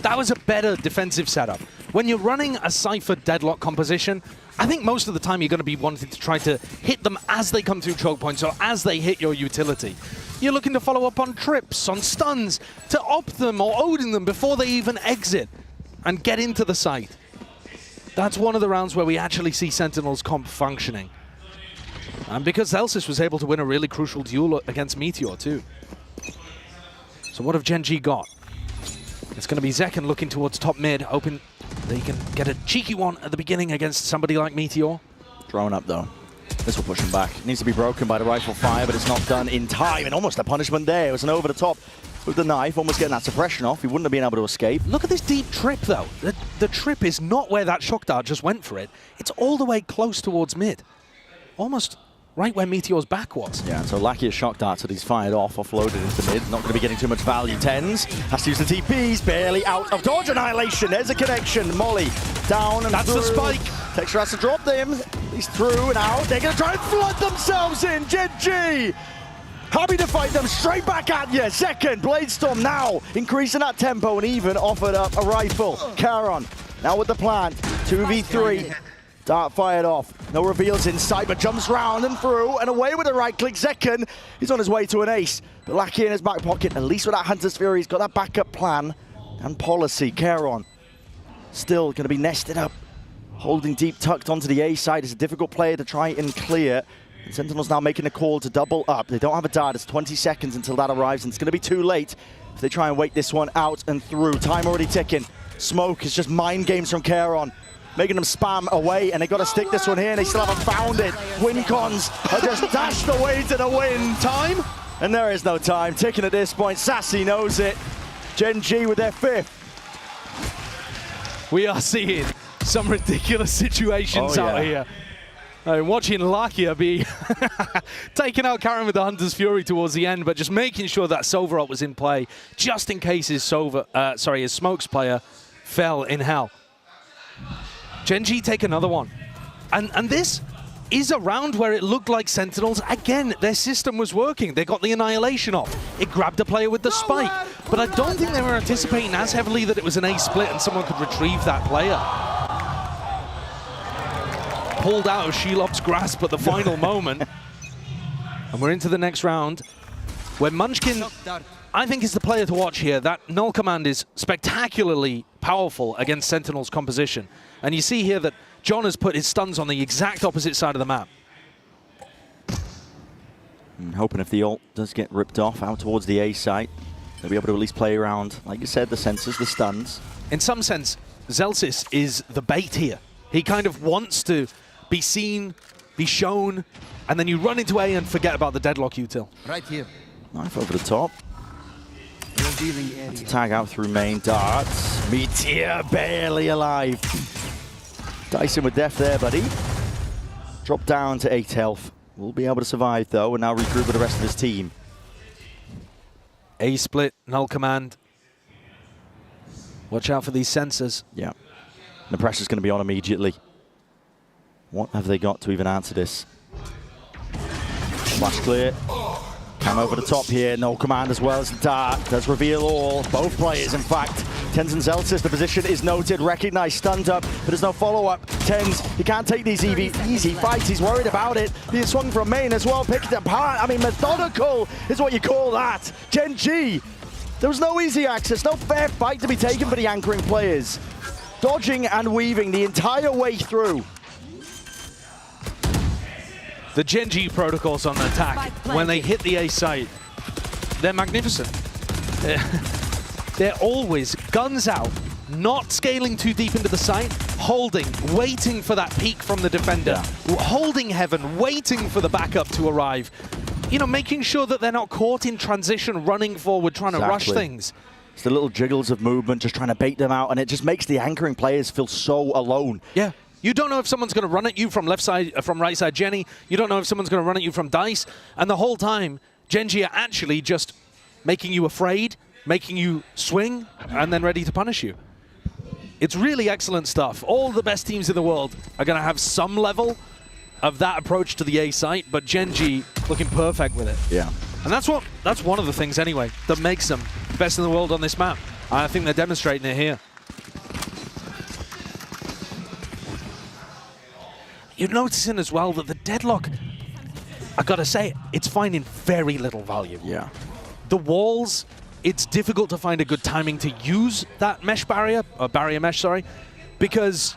That was a better defensive setup. When you're running a Cypher deadlock composition, I think most of the time you're going to be wanting to try to hit them as they come through choke points or as they hit your utility. You're looking to follow up on trips, on stuns, to op them or Odin them before they even exit and get into the site. That's one of the rounds where we actually see Sentinels comp functioning. And because Zelsis was able to win a really crucial duel against Meteor too. So what have Gen.G got? It's going to be Zekken looking towards top mid, hoping they can get a cheeky one at the beginning against somebody like Meteor. Drone up though. This will push him back. It needs to be broken by the rifle fire, but it's not done in time. And almost a punishment there. It was an over the top with the knife, almost getting that suppression off. He wouldn't have been able to escape. Look at this deep trip though. The trip is not where that shock dart just went for it. It's all the way close towards mid. Almost right where Meteor's back was. Yeah, so Lacky's shock darts that he's fired off, offloaded into mid. Not going to be getting too much value. Tens has to use the TPs, barely out of dodge. Annihilation. There's a connection. Molly down and that's through. the spike. Texture has to drop them. He's through and out. They're going to try and flood themselves in. Gen.G happy to fight them straight back at you. Second, Bladestorm now increasing that tempo and even offered up a rifle. Charon now with the plant. 2v3. Dart fired off. No reveals inside, but jumps round and through and away with a right click. Zekken, he's on his way to an ace. But Lackey in his back pocket, at least with that Hunter's Fury, he's got that backup plan and policy. Charon still going to be nested up, holding deep tucked onto the A side. It's a difficult player to try and clear. And Sentinels now making a call to double up. They don't have a dart. It's 20 seconds until that arrives, and it's going to be too late if they try and wait this one out and through. Time already ticking. Smoke is just mind games from Charon, making them spam away, and they got to stick this one here, and they still haven't found it. Win cons are just dashed away to the win. Time? And there is no time. Ticking at this point. Sassy knows it. Gen.G with their 5th. We are seeing some ridiculous situations out here. Watching Lakia be taking out Charon with the Hunter's Fury towards the end, but just making sure that Sovarot was in play, just in case his Smokes player fell in hell. Gen.G take another one. And this is a round where it looked like Sentinels, again, their system was working. They got the Annihilation off. It grabbed a player with the spike. But I don't think they were anticipating as heavily that it was an A split and someone could retrieve that player. Pulled out of Shelob's grasp at the final moment. And we're into the next round, where Munchkin, I think, is the player to watch here. That null command is spectacularly powerful against Sentinel's composition. And you see here that John has put his stuns on the exact opposite side of the map. I'm hoping if the ult does get ripped off out towards the A site, they'll be able to at least play around, like you said, the sensors, the stuns. In some sense, Zelsis is the bait here. He kind of wants to be seen, be shown, and then you run into A and forget about the deadlock util. Right here. Knife over the top. Revealing area. To tag out through main darts. Meteor barely alive. Dyson with death there, buddy. Drop down to 8 health. Will be able to survive though, and now regroup with the rest of his team. A split, null command. Watch out for these sensors. Yeah. The pressure's going to be on immediately. What have they got to even answer this? Flash clear. Cam over the top here. No command as well as the dart. Does reveal all. Both players, in fact. Tens and Zelsis, the position is noted, recognized, stunned up, but there's no follow-up. Tens, he can't take these easy fights. He's worried about it. He swung from main as well, picked it apart. I mean, methodical is what you call that. Gen.G. There was no easy access, no fair fight to be taken for the anchoring players. Dodging and weaving the entire way through. The Gen.G protocols on the attack, when they hit the A site, they're magnificent. They're always guns out, not scaling too deep into the site, holding, waiting for that peek from the defender, holding heaven, waiting for the backup to arrive. You know, making sure that they're not caught in transition, running forward, trying to rush things. It's the little jiggles of movement, just trying to bait them out, and it just makes the anchoring players feel so alone. Yeah. You don't know if someone's going to run at you from left side, from right side Jenny. You don't know if someone's going to run at you from Dice. And the whole time, Gen.G are actually just making you afraid, making you swing, and then ready to punish you. It's really excellent stuff. All the best teams in the world are going to have some level of that approach to the A site, but Gen.G looking perfect with it. Yeah. And that's one of the things anyway that makes them best in the world on this map. I think they're demonstrating it here. You're noticing as well that the deadlock, I gotta say, it's finding very little value. Yeah. The walls, it's difficult to find a good timing to use that mesh barrier, or barrier mesh, sorry, because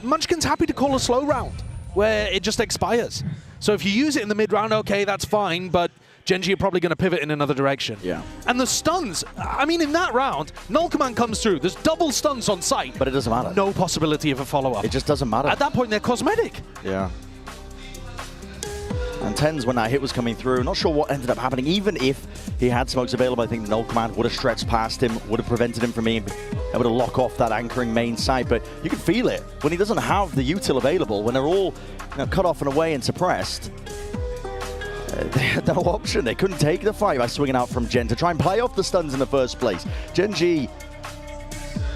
Munchkin's happy to call a slow round where it just expires. So if you use it in the mid round, okay, that's fine, but Gen.G are probably going to pivot in another direction. Yeah. And the stuns, I mean, in that round, null command comes through. There's double stuns on site. But it doesn't matter. No possibility of a follow-up. It just doesn't matter. At that point, they're cosmetic. Yeah. And Tens, when that hit was coming through, not sure what ended up happening. Even if he had smokes available, I think the null command would have stretched past him, would have prevented him from being able to lock off that anchoring main site. But you can feel it when he doesn't have the util available, when they're all cut off and away and suppressed. They had no option. They couldn't take the fight by swinging out from Gen to try and play off the stuns in the first place. Gen.G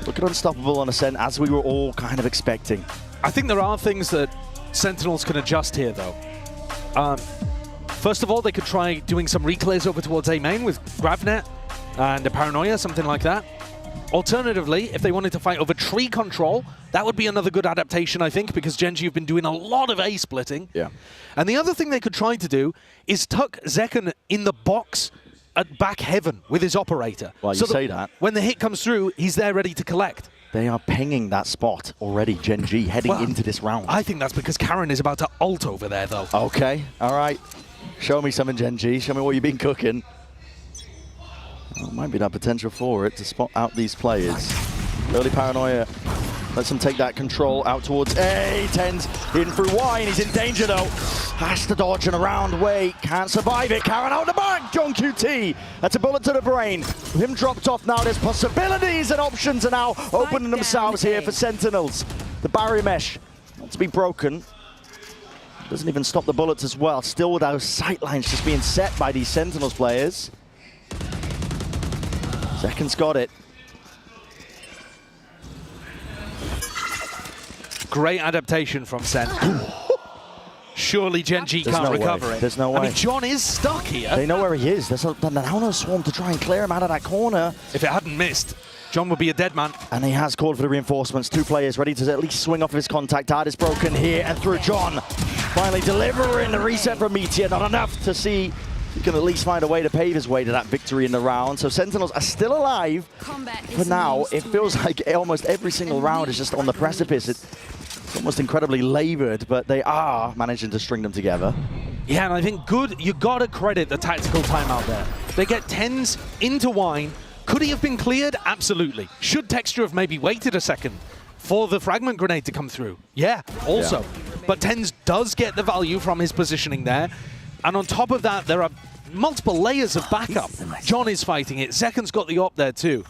looking unstoppable on Ascent, as we were all kind of expecting. I think there are things that Sentinels can adjust here, though. First of all, they could try doing some reclays over towards A main with Gravnet and a Paranoia, something like that. Alternatively, if they wanted to fight over tree control, that would be another good adaptation, I think, because Gen.G have been doing a lot of A splitting. Yeah. And the other thing they could try to do is tuck Zekken in the box at back heaven with his operator. Well, you say that. When the hit comes through, he's there ready to collect. They are pinging that spot already, Gen.G, heading into this round. I think that's because Karen is about to ult over there, though. Okay, all right. Show me something, Gen.G. Show me what you've been cooking. Well, might be that potential for it to spot out these players. Early Paranoia lets him take that control out towards A. Tens in through Y, and he's in danger though. Has to dodge and around way. Can't survive it. Karen out the back. John QT. That's a bullet to the brain. With him dropped off now, there's possibilities and options are now opening themselves here for Sentinels. The barrier mesh not to be broken. Doesn't even stop the bullets as well. Still with those sight lines just being set by these Sentinels players. Zekken's got it. Great adaptation from Sen. Surely Gen.G can't recover it. There's no way. I mean, John is stuck here. They know where he is. There's a Nano swarm to try and clear him out of that corner. If it hadn't missed, John would be a dead man. And he has called for the reinforcements. Two players ready to at least swing off of his contact. Dart is broken here and through John. Finally delivering the reset from Meteor. Not enough to see he can at least find a way to pave his way to that victory in the round. So Sentinels are still alive. For now, it feels like almost every single round is just on the precipice. It's almost incredibly labored, but they are managing to string them together. Yeah, and I think you gotta credit the tactical timeout there. They get 10s into Wine. Could he have been cleared? Absolutely. Should Texture have maybe waited a second for the fragment grenade to come through? Yeah, also. Yeah. But 10s does get the value from his positioning there. And on top of that, there are multiple layers of backup. John is fighting it. Zeken's got the op there too.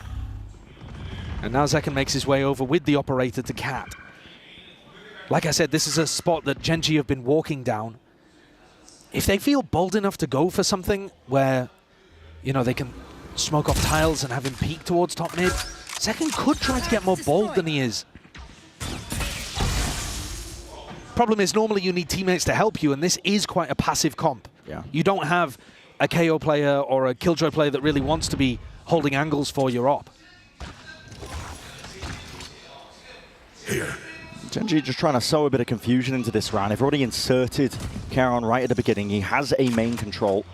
And now Zeken makes his way over with the operator to Cat. Like I said, this is a spot that Gen.G have been walking down. If they feel bold enough to go for something where, you know, they can smoke off tiles and have him peek towards top mid, Zeken could try to get more bold than he is. Problem is, normally you need teammates to help you, and this is quite a passive comp. Yeah. You don't have a KO player or a Killjoy player that really wants to be holding angles for your op. Gen.G just trying to sow a bit of confusion into this round. They've already inserted Charon right at the beginning. He has a main control.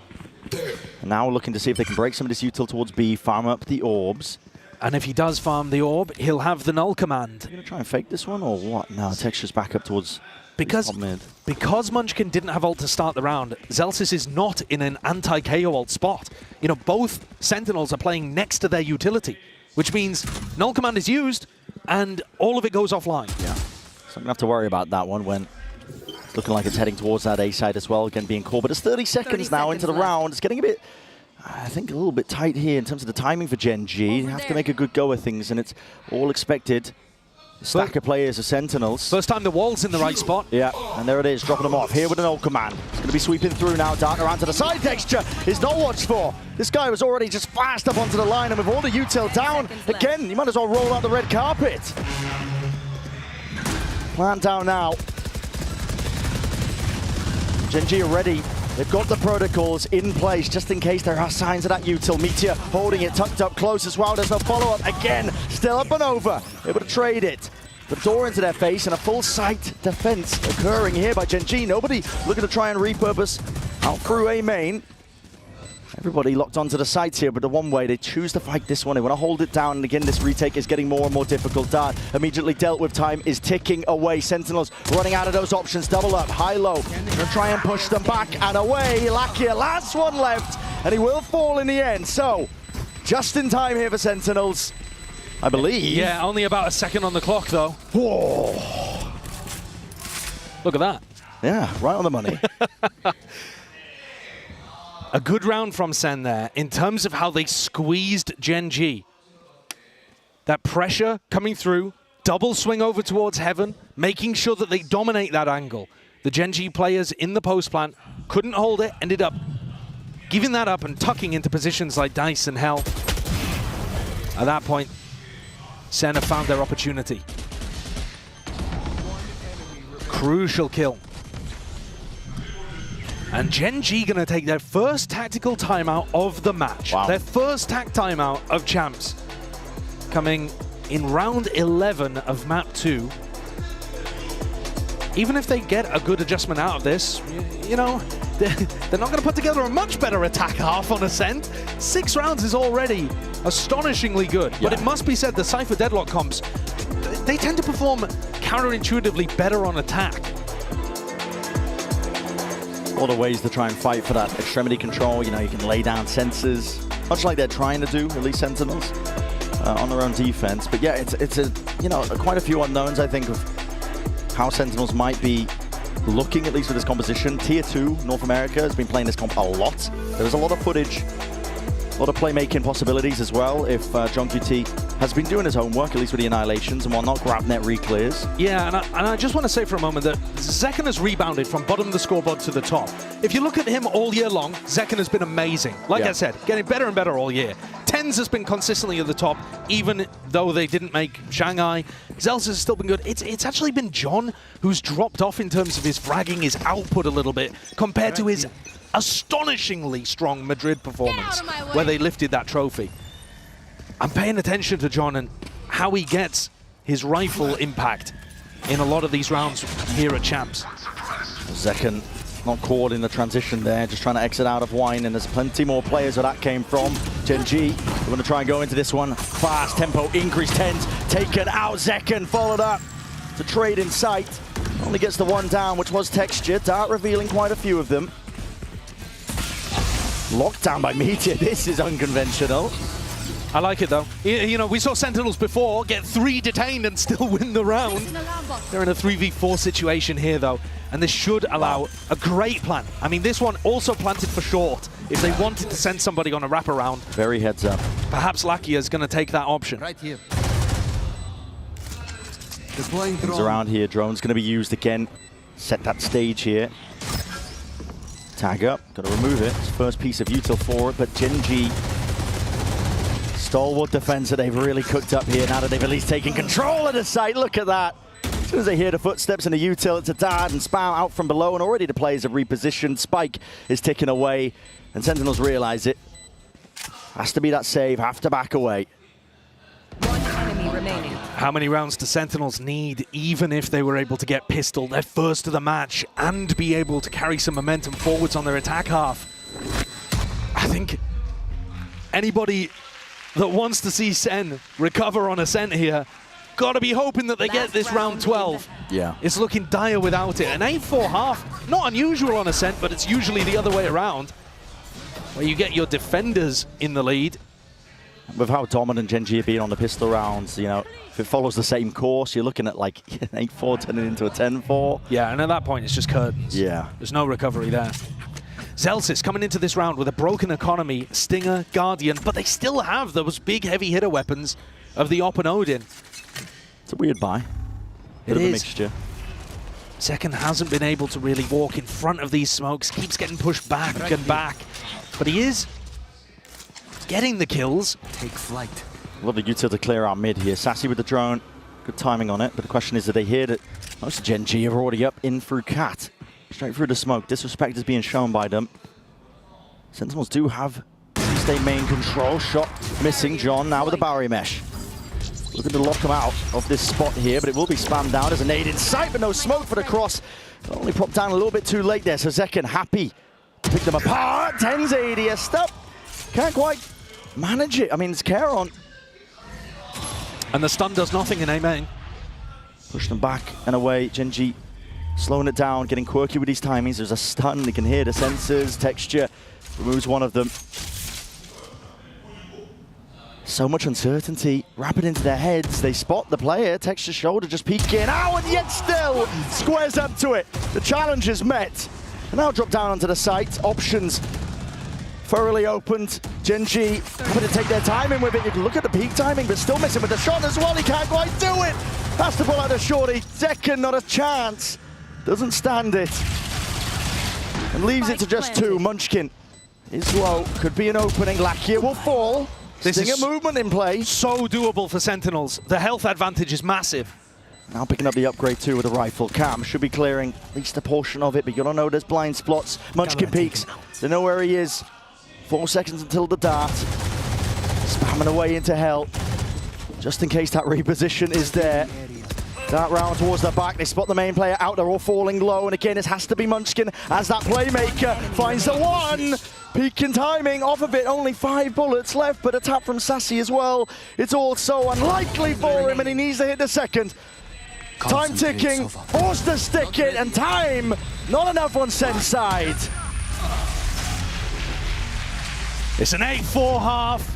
And now looking to see if they can break some of this util towards B, farm up the orbs. And if he does farm the orb, he'll have the null command. Are you going to try and fake this one or what? No, Texture's back up towards top mid. Because Munchkin didn't have ult to start the round, Zellsis is not in an anti-KO ult spot. You know, both Sentinels are playing next to their utility, which means null command is used and all of it goes offline. Yeah. So I'm going to have to worry about that one when it's looking like it's heading towards that A side as well, again being called. But it's 30 seconds now into the round. It's getting a bit, I think, a little bit tight here in terms of the timing for Gen.G. They have to make a good go of things, and it's all expected. Stack of players of Sentinels. First time the wall's in the right spot. Yeah, and there it is, dropping them off. Here with an ult command. It's going to be sweeping through now. Dart around to the side. Texture is not watched for. This guy was already just fast up onto the line, and with all the util down, again, you might as well roll out the red carpet. Plant down now. Gen.G are ready. They've got the protocols in place just in case there are signs of that util. Meteor holding it tucked up close as well. There's no follow-up. Again, still up and over. Able to trade it. The door into their face and a full sight defense occurring here by Gen.G. Nobody looking to try and repurpose out through A main. Everybody locked onto the sights here, but the one way they choose to fight this one. They want to hold it down, and again, this retake is getting more and more difficult. Dart immediately dealt with. Time is ticking away. Sentinels running out of those options. Double up, high-low. Gonna try and push them back and away. Lakia, last one left, and he will fall in the end. So, just in time here for Sentinels, I believe. Yeah, only about a second on the clock, though. Whoa. Look at that. Yeah, right on the money. A good round from Sen there in terms of how they squeezed Gen.G. That pressure coming through, double swing over towards Heaven, making sure that they dominate that angle. The Gen.G players in the post plant couldn't hold it, ended up giving that up and tucking into positions like Dice and Hell. At that point, Sen have found their opportunity. Crucial kill. And Gen.G gonna take their first tactical timeout of the match. Wow. Their first tac timeout of Champs. Coming in round 11 of map 2. Even if they get a good adjustment out of this, you know, they're not gonna put together a much better attack half on Ascent. 6 rounds is already astonishingly good. Yeah. But it must be said, the Cypher Deadlock comps, they tend to perform counterintuitively better on attack. All the ways to try and fight for that extremity control. You know, you can lay down sensors, much like they're trying to do, at least Sentinels, on their own defense. But yeah, it's a, you know, quite a few unknowns, I think, of how Sentinels might be looking, at least with this composition. Tier 2, North America, has been playing this comp a lot. There's a lot of footage, a lot of playmaking possibilities as well, if Gen.G has been doing his homework, at least with the annihilations and whatnot, grab net reclears. Yeah, and I just want to say for a moment that Zeken has rebounded from bottom of the scoreboard to the top. If you look at him all year long, Zeken has been amazing. Like I said, getting better and better all year. Tens has been consistently at the top, even though they didn't make Shanghai. Zels has still been good. It's actually been John who's dropped off in terms of his fragging, his output a little bit, compared to his astonishingly strong Madrid performance, where they lifted that trophy. I'm paying attention to John and how he gets his rifle impact in a lot of these rounds here at Champs. Zeken not caught in the transition there, just trying to exit out of Wine, and there's plenty more players where that came from. Gen.G, we're going to try and go into this one. Fast tempo, increase 10s, taken out. Zeken followed up to trade in sight. Only gets the one down, which was Texture. Dart revealing quite a few of them. Locked down by Meteor. This is unconventional. I like it though. You know, we saw Sentinels before get 3 detained and still win the round. They're in a 3v4 situation here though, and this should allow a great plan. I mean, this one also planted for short. If they wanted to send somebody on a wraparound, very heads up. Perhaps Lakia is going to take that option. Right here. Comes around here. Drone's going to be used again. Set that stage here. Tag up. Got to remove it. It's first piece of util for it, but Gen.G. Stalwart defense that they've really cooked up here now that they've at least taken control of the site. Look at that. As soon as they hear the footsteps and the util, it's a dart and Spam out from below, and already the players have repositioned. Spike is ticking away, and Sentinels realize it. Has to be that save, have to back away. One enemy remaining. How many rounds do Sentinels need, even if they were able to get pistol, their first of the match, and be able to carry some momentum forwards on their attack half? I think anybody that wants to see Sen recover on Ascent here, gotta be hoping that they get this round 12. Yeah. It's looking dire without it. An 8-4 half, not unusual on Ascent, but it's usually the other way around, where you get your defenders in the lead. With how dominant Gen.G have been on the pistol rounds, you know, if it follows the same course, you're looking at like an 8-4 turning into a 10-4. Yeah, and at that point, it's just curtains. Yeah. There's no recovery there. Zelsis coming into this round with a broken economy, Stinger, Guardian, but they still have those big heavy hitter weapons of the Op and Odin. It's a weird buy. It Bit of a is. mixture. Second hasn't been able to really walk in front of these smokes, keeps getting pushed back and back, but he is getting the kills. Take flight. Love the util to clear our mid here. Sassy with the drone, good timing on it, but the question is, do they hear that most of Gen.G are already up in through Cat? Straight through the smoke. Disrespect is being shown by them. Sentinels do have state main control. Shot missing. John now with the barrier mesh. Looking to lock him out of this spot here, but it will be spammed down. There's a nade in sight, but no smoke for the cross. Only popped down a little bit too late there, so Zekken happy to pick them apart. 10's ADS up. Can't quite manage it. I mean, it's Caron. And the stun does nothing in A main. Push them back and away. Gen.G slowing it down, getting quirky with these timings. There's a stun, they can hear the sensors. Texture removes one of them. So much uncertainty, rapid into their heads. They spot the player, Texture's shoulder just peeking out, and yet still squares up to it. The challenge is met. And now drop down onto the site. Options thoroughly opened. Gen.G having to take their timing with it. You can look at the peak timing, but still missing with the shot as well. He can't quite do it. Has to pull out the shorty. Zekken, not a chance. Doesn't stand it. And leaves it to just 2. Munchkin is low. Could be an opening. Lakia will fall. This Stinger is movement in play. So doable for Sentinels. The health advantage is massive. Now picking up the upgrade too with a rifle. Cam should be clearing at least a portion of it, but you don't know there's blind spots. Munchkin peeks. They know where he is. 4 seconds until the dart. Spamming away into hell. Just in case that reposition is there. That round towards the back, they spot the main player out, they're all falling low, and again it has to be Munchkin as that playmaker finds the one. Peak in timing off of it, only 5 bullets left, but a tap from Sassy as well. It's all so unlikely for him, and he needs to hit the second. Time ticking, forced to stick it, and time not enough on Sen's side. It's an 8-4 half,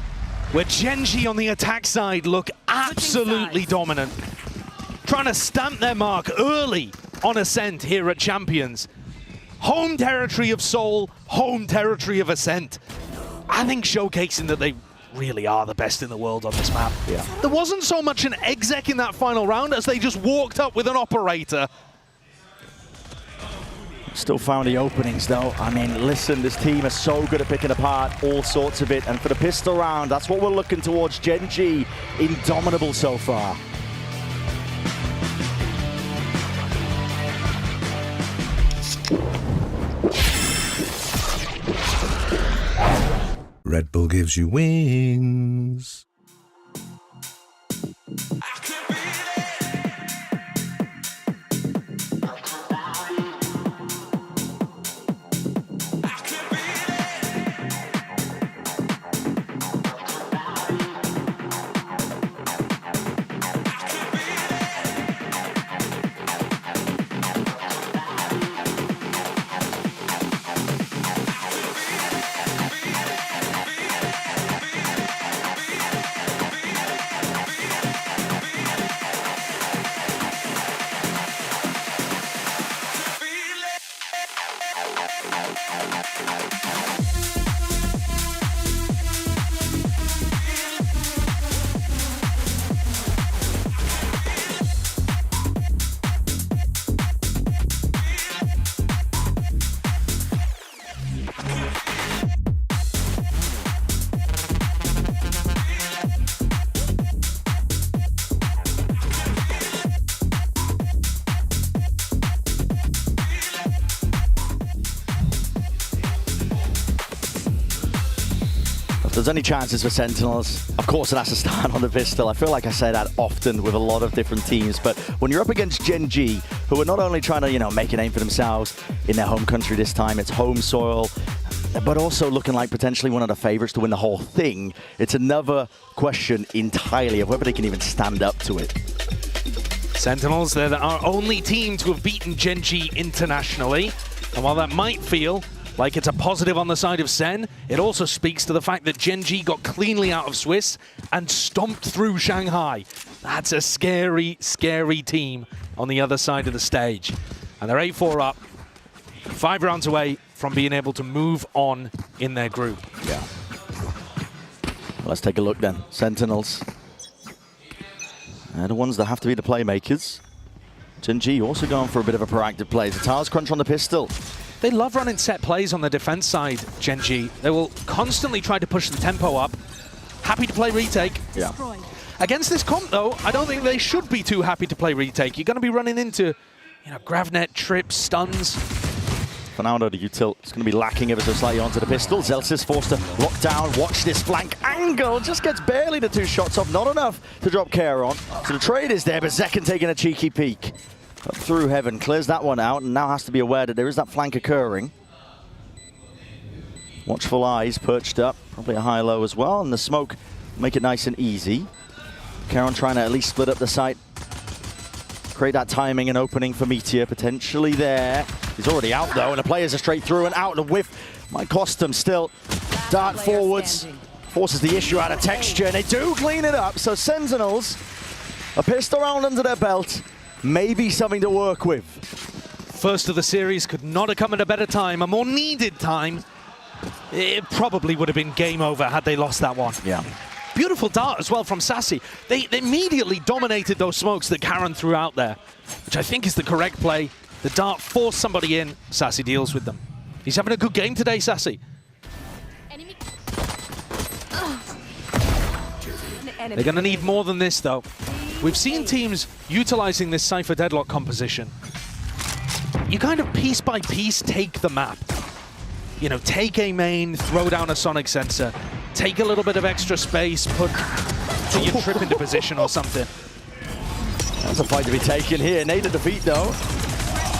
where Gen.G on the attack side look absolutely dominant. Trying to stamp their mark early on Ascent here at Champions. Home territory of Seoul, home territory of Ascent. I think showcasing that they really are the best in the world on this map. Yeah. There wasn't so much an exec in that final round as they just walked up with an operator. Still found the openings though. I mean, listen, this team is so good at picking apart all sorts of it. And for the pistol round, that's what we're looking towards. Gen.G, indomitable so far. Red Bull gives you wings. there's any chances for Sentinels, of course it has to start on the pistol. I feel like I say that often with a lot of different teams, but when you're up against Gen.G, who are not only trying to, you know, make a name for themselves in their home country this time, it's home soil, but also looking like potentially one of the favorites to win the whole thing, it's another question entirely of whether they can even stand up to it. Sentinels, they're our only team to have beaten Gen.G internationally, and while that might feel like it's a positive on the side of Sen, it also speaks to the fact that Gen.G got cleanly out of Swiss and stomped through Shanghai. That's a scary, scary team on the other side of the stage. And they're 8-4 up, 5 rounds away from being able to move on in their group. Yeah. Let's take a look then. Sentinels. They're the ones that have to be the playmakers. Gen.G also going for a bit of a proactive play. Zatar's crunch on the pistol. They love running set plays on the defense side, Gen.G. They will constantly try to push the tempo up. Happy to play retake. Yeah. Against this comp, though, I don't think they should be too happy to play retake. You're going to be running into, you know, Gravnet, trips, stuns. Fernando, the util, is going to be lacking ever so slightly onto the pistol. Zelsis forced to lock down. Watch this flank angle. Just gets barely the 2 shots off. Not enough to drop Charon. So the trade is there, but Zekken taking a cheeky peek. Up through heaven, clears that one out, and now has to be aware that there is that flank occurring. Watchful eyes perched up, probably a high-low as well, and the smoke make it nice and easy. Charon trying to at least split up the site, create that timing and opening for Meteor potentially there. He's already out though, and the players are straight through and out. The whiff might cost them still. Dart forwards, forces the issue out of texture, and they do clean it up. So Sentinels, a pistol round under their belt, maybe something to work with. First of the series could not have come at a better time, a more needed time. It probably would have been game over had they lost that one. Yeah. Beautiful dart as well from Sassy. They immediately dominated those smokes that Karen threw out there, which I think is the correct play. The dart forced somebody in. Sassy deals with them. He's having a good game today, Sassy. They're going to need more than this, though. We've seen teams utilizing this Cypher Deadlock composition. You kind of piece by piece take the map. You know, take a main, throw down a sonic sensor, take a little bit of extra space, put your trip into position or something. That's a fight to be taken here. Nader defeat, though.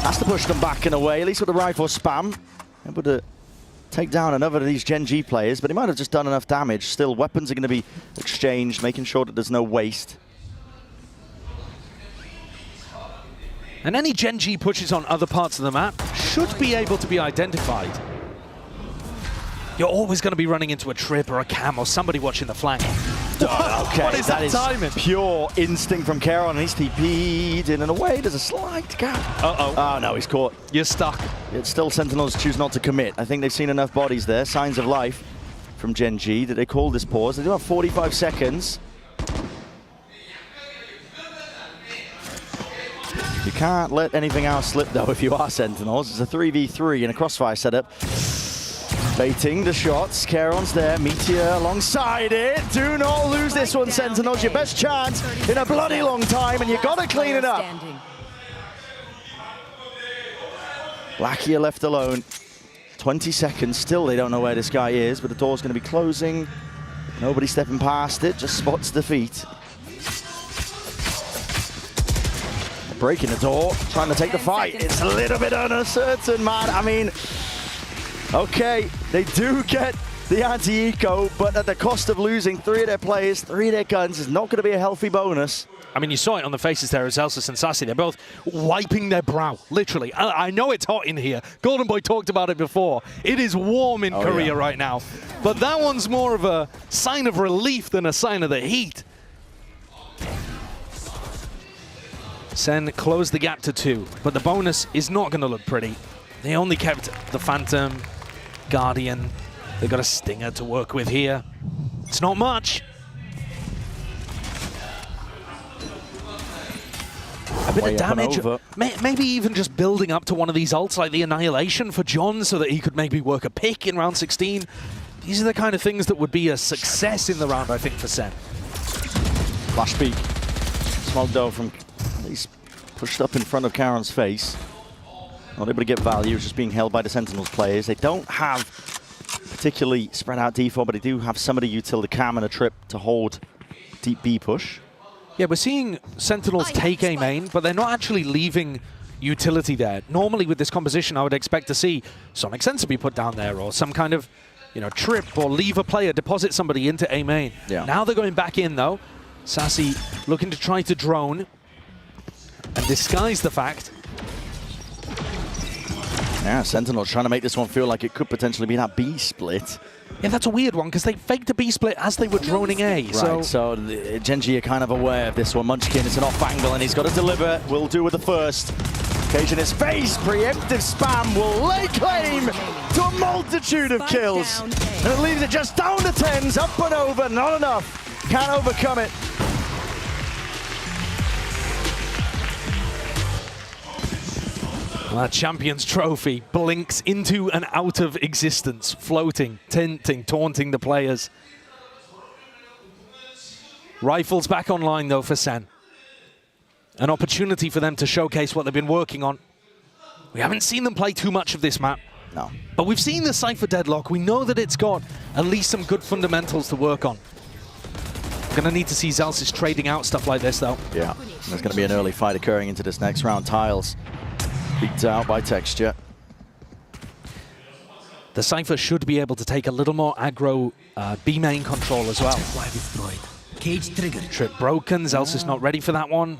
Has to push them back in a way, at least with the rifle spam. Able to take down another of these Gen.G players, but he might have just done enough damage. Still, weapons are going to be exchanged, making sure that there's no waste. And any Gen.G pushes on other parts of the map should be able to be identified. You're always going to be running into a trip or a cam or somebody watching the flank. Okay, what is that timing? Pure instinct from Charon, and he's TP'd in and away. There's a slight gap. Uh-oh. Oh, no, he's caught. You're stuck. Yet still, Sentinels choose not to commit. I think they've seen enough bodies there, signs of life from Gen.G, that they call this pause. They do have 45 seconds. You can't let anything else slip, though, if you are Sentinels. It's a 3v3 in a crossfire setup. Baiting the shots. Charon's there. Meteor alongside it. Do not lose this one, Sentinels. Your best chance in a bloody long time, and you got to clean it up. Lakia left alone. 20 seconds. Still, they don't know where this guy is, but the door's going to be closing. Nobody stepping past it. Just spots defeat. Breaking the door, trying to take the fight. It's a little bit uncertain, man. I mean, okay, they do get the anti-eco, but at the cost of losing 3 of their players, 3 of their guns is not going to be a healthy bonus. I mean, you saw it on the faces there of Zelsis and Sassy. They're both wiping their brow, literally. I know it's hot in here. Golden Boy talked about it before. It is warm in Korea right now. But that one's more of a sign of relief than a sign of the heat. Sen closed the gap to 2, but the bonus is not going to look pretty. They only kept the Phantom, Guardian. They got a Stinger to work with here. It's not much. A bit of damage. Maybe even just building up to one of these ults like the Annihilation for John so that he could maybe work a pick in round 16. These are the kind of things that would be a success in the round, I think, for Sen. Flash peek. Smog though from... He's pushed up in front of Charon's face. Not able to get value, it's just being held by the Sentinels players. They don't have particularly spread out D4, but they do have somebody utility cam and a trip to hold deep B push. Yeah, we're seeing Sentinels take A main, but they're not actually leaving utility there. Normally with this composition, I would expect to see Sonic Sensor be put down there, or some kind of, you know, trip, or leave a player, deposit somebody into A main. Yeah. Now they're going back in though. Sassy looking to try to drone and disguise the fact. Yeah, Sentinels trying to make this one feel like it could potentially be that B split. Yeah, that's a weird one, because they faked a B split as they were droning A. Right, so Gen.G are kind of aware of this one. Munchkin is an off angle, and he's got to deliver. Will do with the first. Occasion is face. Preemptive spam will lay claim to a multitude of kills. And it leaves it just down to 10s, up and over, not enough. Can't overcome it. That Champions Trophy blinks into and out of existence, floating, tinting, taunting the players. Rifles back online though for Sen. An opportunity for them to showcase what they've been working on. We haven't seen them play too much of this map. No. But we've seen the Cypher Deadlock. We know that it's got at least some good fundamentals to work on. Gonna need to see Zellsis trading out stuff like this though. Yeah, there's gonna be an early fight occurring into this next round. Tiles beat out by Texture. The Cypher should be able to take a little more aggro B main control as well. Cage triggered. Trip broken, Zellsis not ready for that one.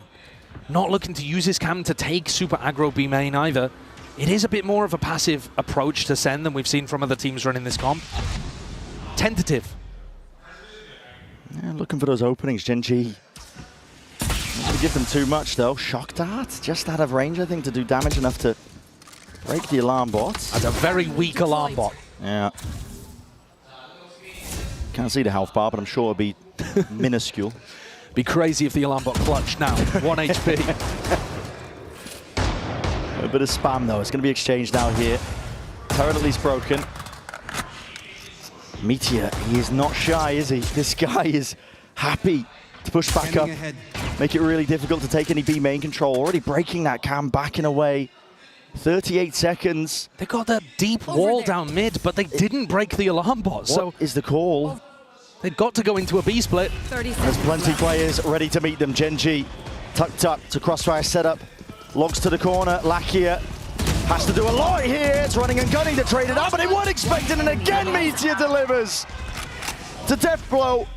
Not looking to use his cam to take super aggro B main either. It is a bit more of a passive approach to Sen than we've seen from other teams running this comp. Tentative. Yeah, looking for those openings, Gen.G. Not going to give them too much though. Shock Dart, just out of range I think to do damage enough to break the alarm bot. That's a very weak alarm bot. Yeah. Can't see the health bar, but I'm sure it'll be minuscule. Be crazy if the alarm bot clutched now. 1 HP. A bit of spam though. It's going to be exchanged now here. Turret at least broken. Meteor, he is not shy, is he? This guy is happy to push back up, make it really difficult to take any B main control. Already breaking that cam, backing away. 38 seconds. They got that deep wall down mid, but they didn't break the alarm bot. What is the call? They've got to go into a B split. There's plenty players ready to meet them. Gen.G tucked up to crossfire setup. Logs to the corner. Lakia has to do a lot here. It's running and gunning to trade it up, but they weren't expecting, and again Meteor delivers to Death Blow.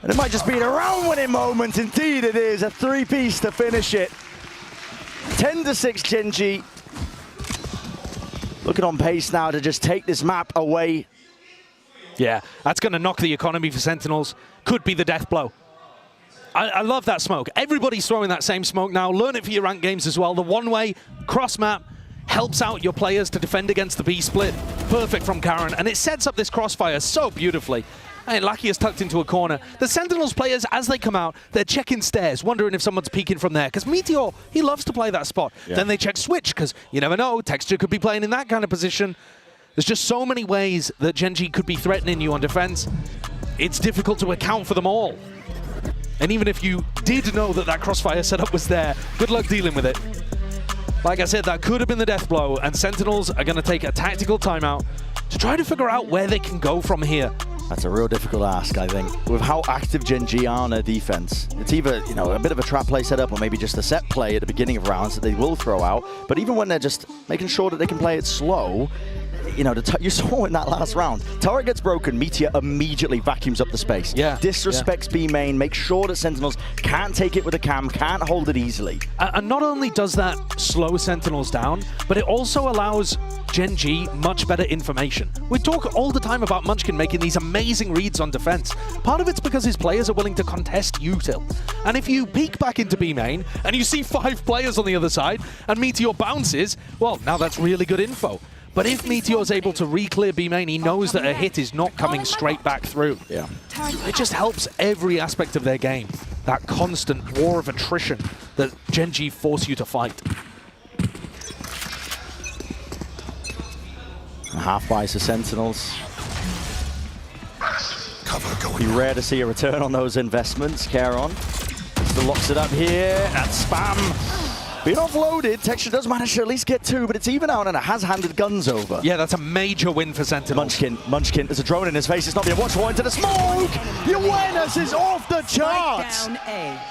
And it might just be a round-winning moment. Indeed it is. A three-piece to finish it. 10-6 Gen.G. Looking on pace now to just take this map away. Yeah, that's going to knock the economy for Sentinels. Could be the death blow. I love that smoke. Everybody's throwing that same smoke now. Learn it for your ranked games as well. The one-way cross-map helps out your players to defend against the B split. Perfect from Karen, and it sets up this crossfire so beautifully. And Lucky is tucked into a corner. The Sentinels players, as they come out, they're checking stairs, wondering if someone's peeking from there. Because Meteor, he loves to play that spot. Yeah. Then they check switch, because you never know, Texture could be playing in that kind of position. There's just so many ways that Gen.G could be threatening you on defense. It's difficult to account for them all. And even if you did know that that crossfire setup was there, good luck dealing with it. Like I said, that could have been the death blow, and Sentinels are going to take a tactical timeout to try to figure out where they can go from here. That's a real difficult ask, I think. With how active Gen.G are on their defense, it's either, you know, a bit of a trap play setup or maybe just a set play at the beginning of rounds that they will throw out. But even when they're just making sure that they can play it slow, you know, you saw in that last round, turret gets broken, Meteor immediately vacuums up the space. Yeah. Disrespects B main, makes sure that Sentinels can't take it with a cam, can't hold it easily. And not only does that slow Sentinels down, but it also allows Gen.G much better information. We talk all the time about Munchkin making these amazing reads on defense. Part of it's because his players are willing to contest util. And if you peek back into B main and you see 5 players on the other side and Meteor bounces, well, now that's really good info. But if Meteor's able to re-clear B main, he knows that a hit is not coming straight back through. Yeah. It just helps every aspect of their game. That constant war of attrition that Gen.G force you to fight. Half buys the Sentinels. Be rare to see a return on those investments. Caron still locks it up here. That spam Being offloaded, Texture does manage to at least get 2, but it's even out and it has handed guns over. Yeah, that's a major win for Sentinels. Munchkin, there's a drone in his face. It's not being watched for into the smoke. The awareness is off the charts. Down A.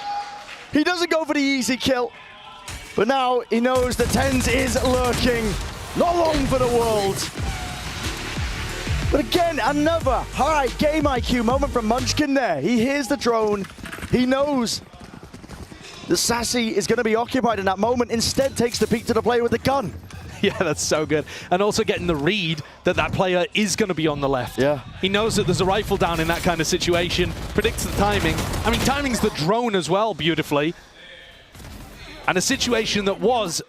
He doesn't go for the easy kill, but now he knows that TenZ is lurking. Not long for the world. But again, another high game IQ moment from Munchkin there. He hears the drone. He knows that Sassy is going to be occupied in that moment. Instead, takes the peek to the player with the gun. Yeah, that's so good. And also getting the read that that player is going to be on the left. Yeah. He knows that there's a rifle down in that kind of situation, predicts the timing. I mean, timing's the drone as well, beautifully. And a situation that was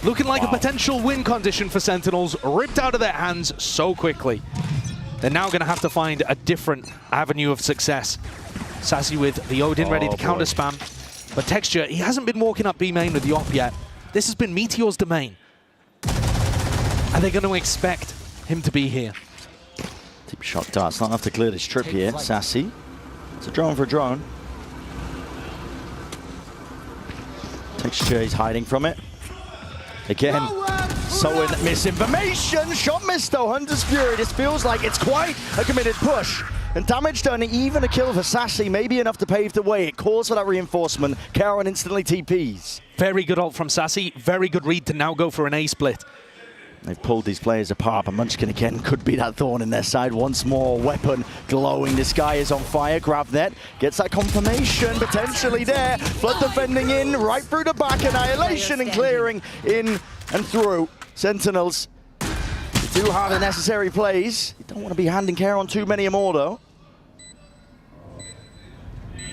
looking like a potential win condition for Sentinels, ripped out of their hands so quickly. They're now going to have to find a different avenue of success. Sassy with the Odin ready to counter spam. But Texture, he hasn't been walking up B main with the op yet. This has been Meteor's domain. And they're going to expect him to be here. Deep shot darts, not enough to clear this trip here. Sassy. It's a drone for a drone. Texture is hiding from it. Again, sowing misinformation. Shot missed though, Hunter's Fury. This feels like it's quite a committed push. And damage done, even a kill for Sassy, maybe enough to pave the way. It calls for that reinforcement. Karen instantly TPs. Very good ult from Sassy. Very good read to now go for an A split. They've pulled these players apart, but Munchkin again could be that thorn in their side once more. Weapon glowing. This guy is on fire. Grab net. Gets that confirmation potentially there. Flood defending in, right through the back. Annihilation and clearing in and through. Sentinels do have the necessary plays. You don't want to be handing care on too many more though.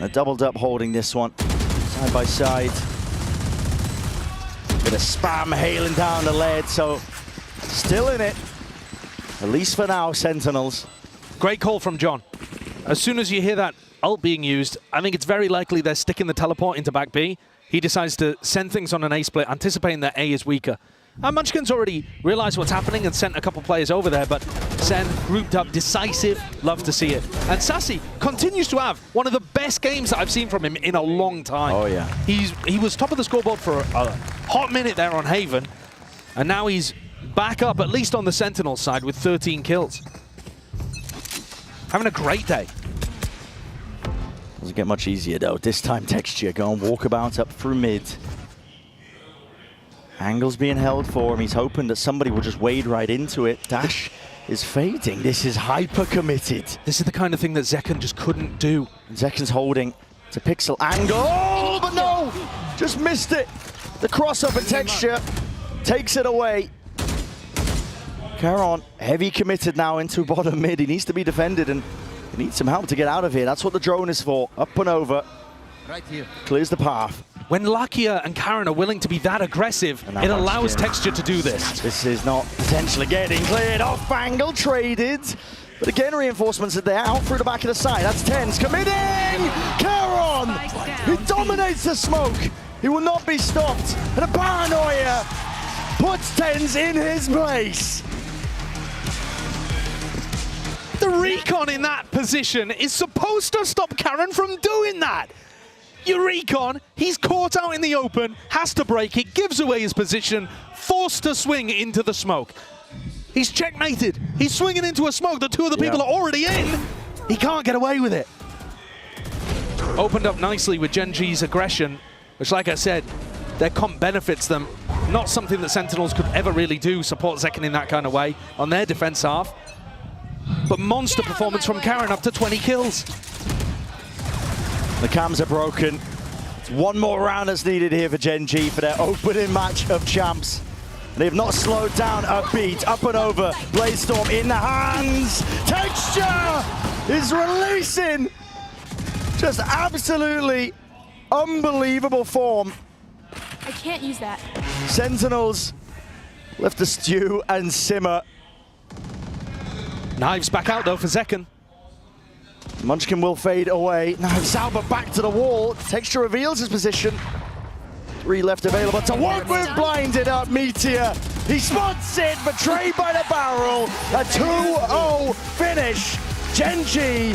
A doubled up holding this one. Side by side. Bit of spam hailing down the lead, so still in it, at least for now, Sentinels. Great call from John. As soon as you hear that ult being used, I think it's very likely they're sticking the teleport into back B. He decides to send things on an A split, anticipating that A is weaker. And Munchkin's already realized what's happening and sent a couple players over there, but Sen grouped up, decisive, love to see it. And Sassy continues to have one of the best games that I've seen from him in a long time. Oh yeah. He was top of the scoreboard for a hot minute there on Haven, and now he's back up, at least on the Sentinel side, with 13 kills. Having a great day. Doesn't get much easier though. This time Texture going walkabout up through mid. Angle's being held for him. He's hoping that somebody will just wade right into it. Dash is fading. This is hyper committed. This is the kind of thing that Zekken just couldn't do. Zekken's holding to pixel angle. Oh, but no! Just missed it. The crossover Texture takes it away. Caron, heavy committed now into bottom mid. He needs to be defended and he needs some help to get out of here. That's what the drone is for. Up and over. Right here. Clears the path. When Lakia and Karen are willing to be that aggressive, it allows Texture to do this. This is not potentially getting cleared off. Angle traded. But again, reinforcements are there. Out through the back of the side. That's TenZ committing! Caron! He dominates the smoke. He will not be stopped. And a paranoia puts TenZ in his place. The recon in that position is supposed to stop Karen from doing that. Your recon, he's caught out in the open, has to break it, gives away his position, forced to swing into the smoke. He's checkmated. He's swinging into a smoke that two of the people are already in. He can't get away with it. Opened up nicely with Gen.G's aggression, which, like I said, their comp benefits them. Not something that Sentinels could ever really do, support Zekken in that kind of way on their defense half. But monster performance from Karen, up to 20 kills. The cams are broken. It's one more round that's needed here for Gen.G for their opening match of champs. They have not slowed down a beat. Up and over. Bladestorm in the hands. Texture is releasing. Just absolutely unbelievable form. I can't use that. Sentinels left to stew and simmer. Knives back out though for Zekken. Munchkin will fade away. Now Zauber back to the wall. Texture reveals his position. 3 left available to work with. Blinded up Meteor. He spots it, betrayed by the barrel. A 2-0 finish. Gen.G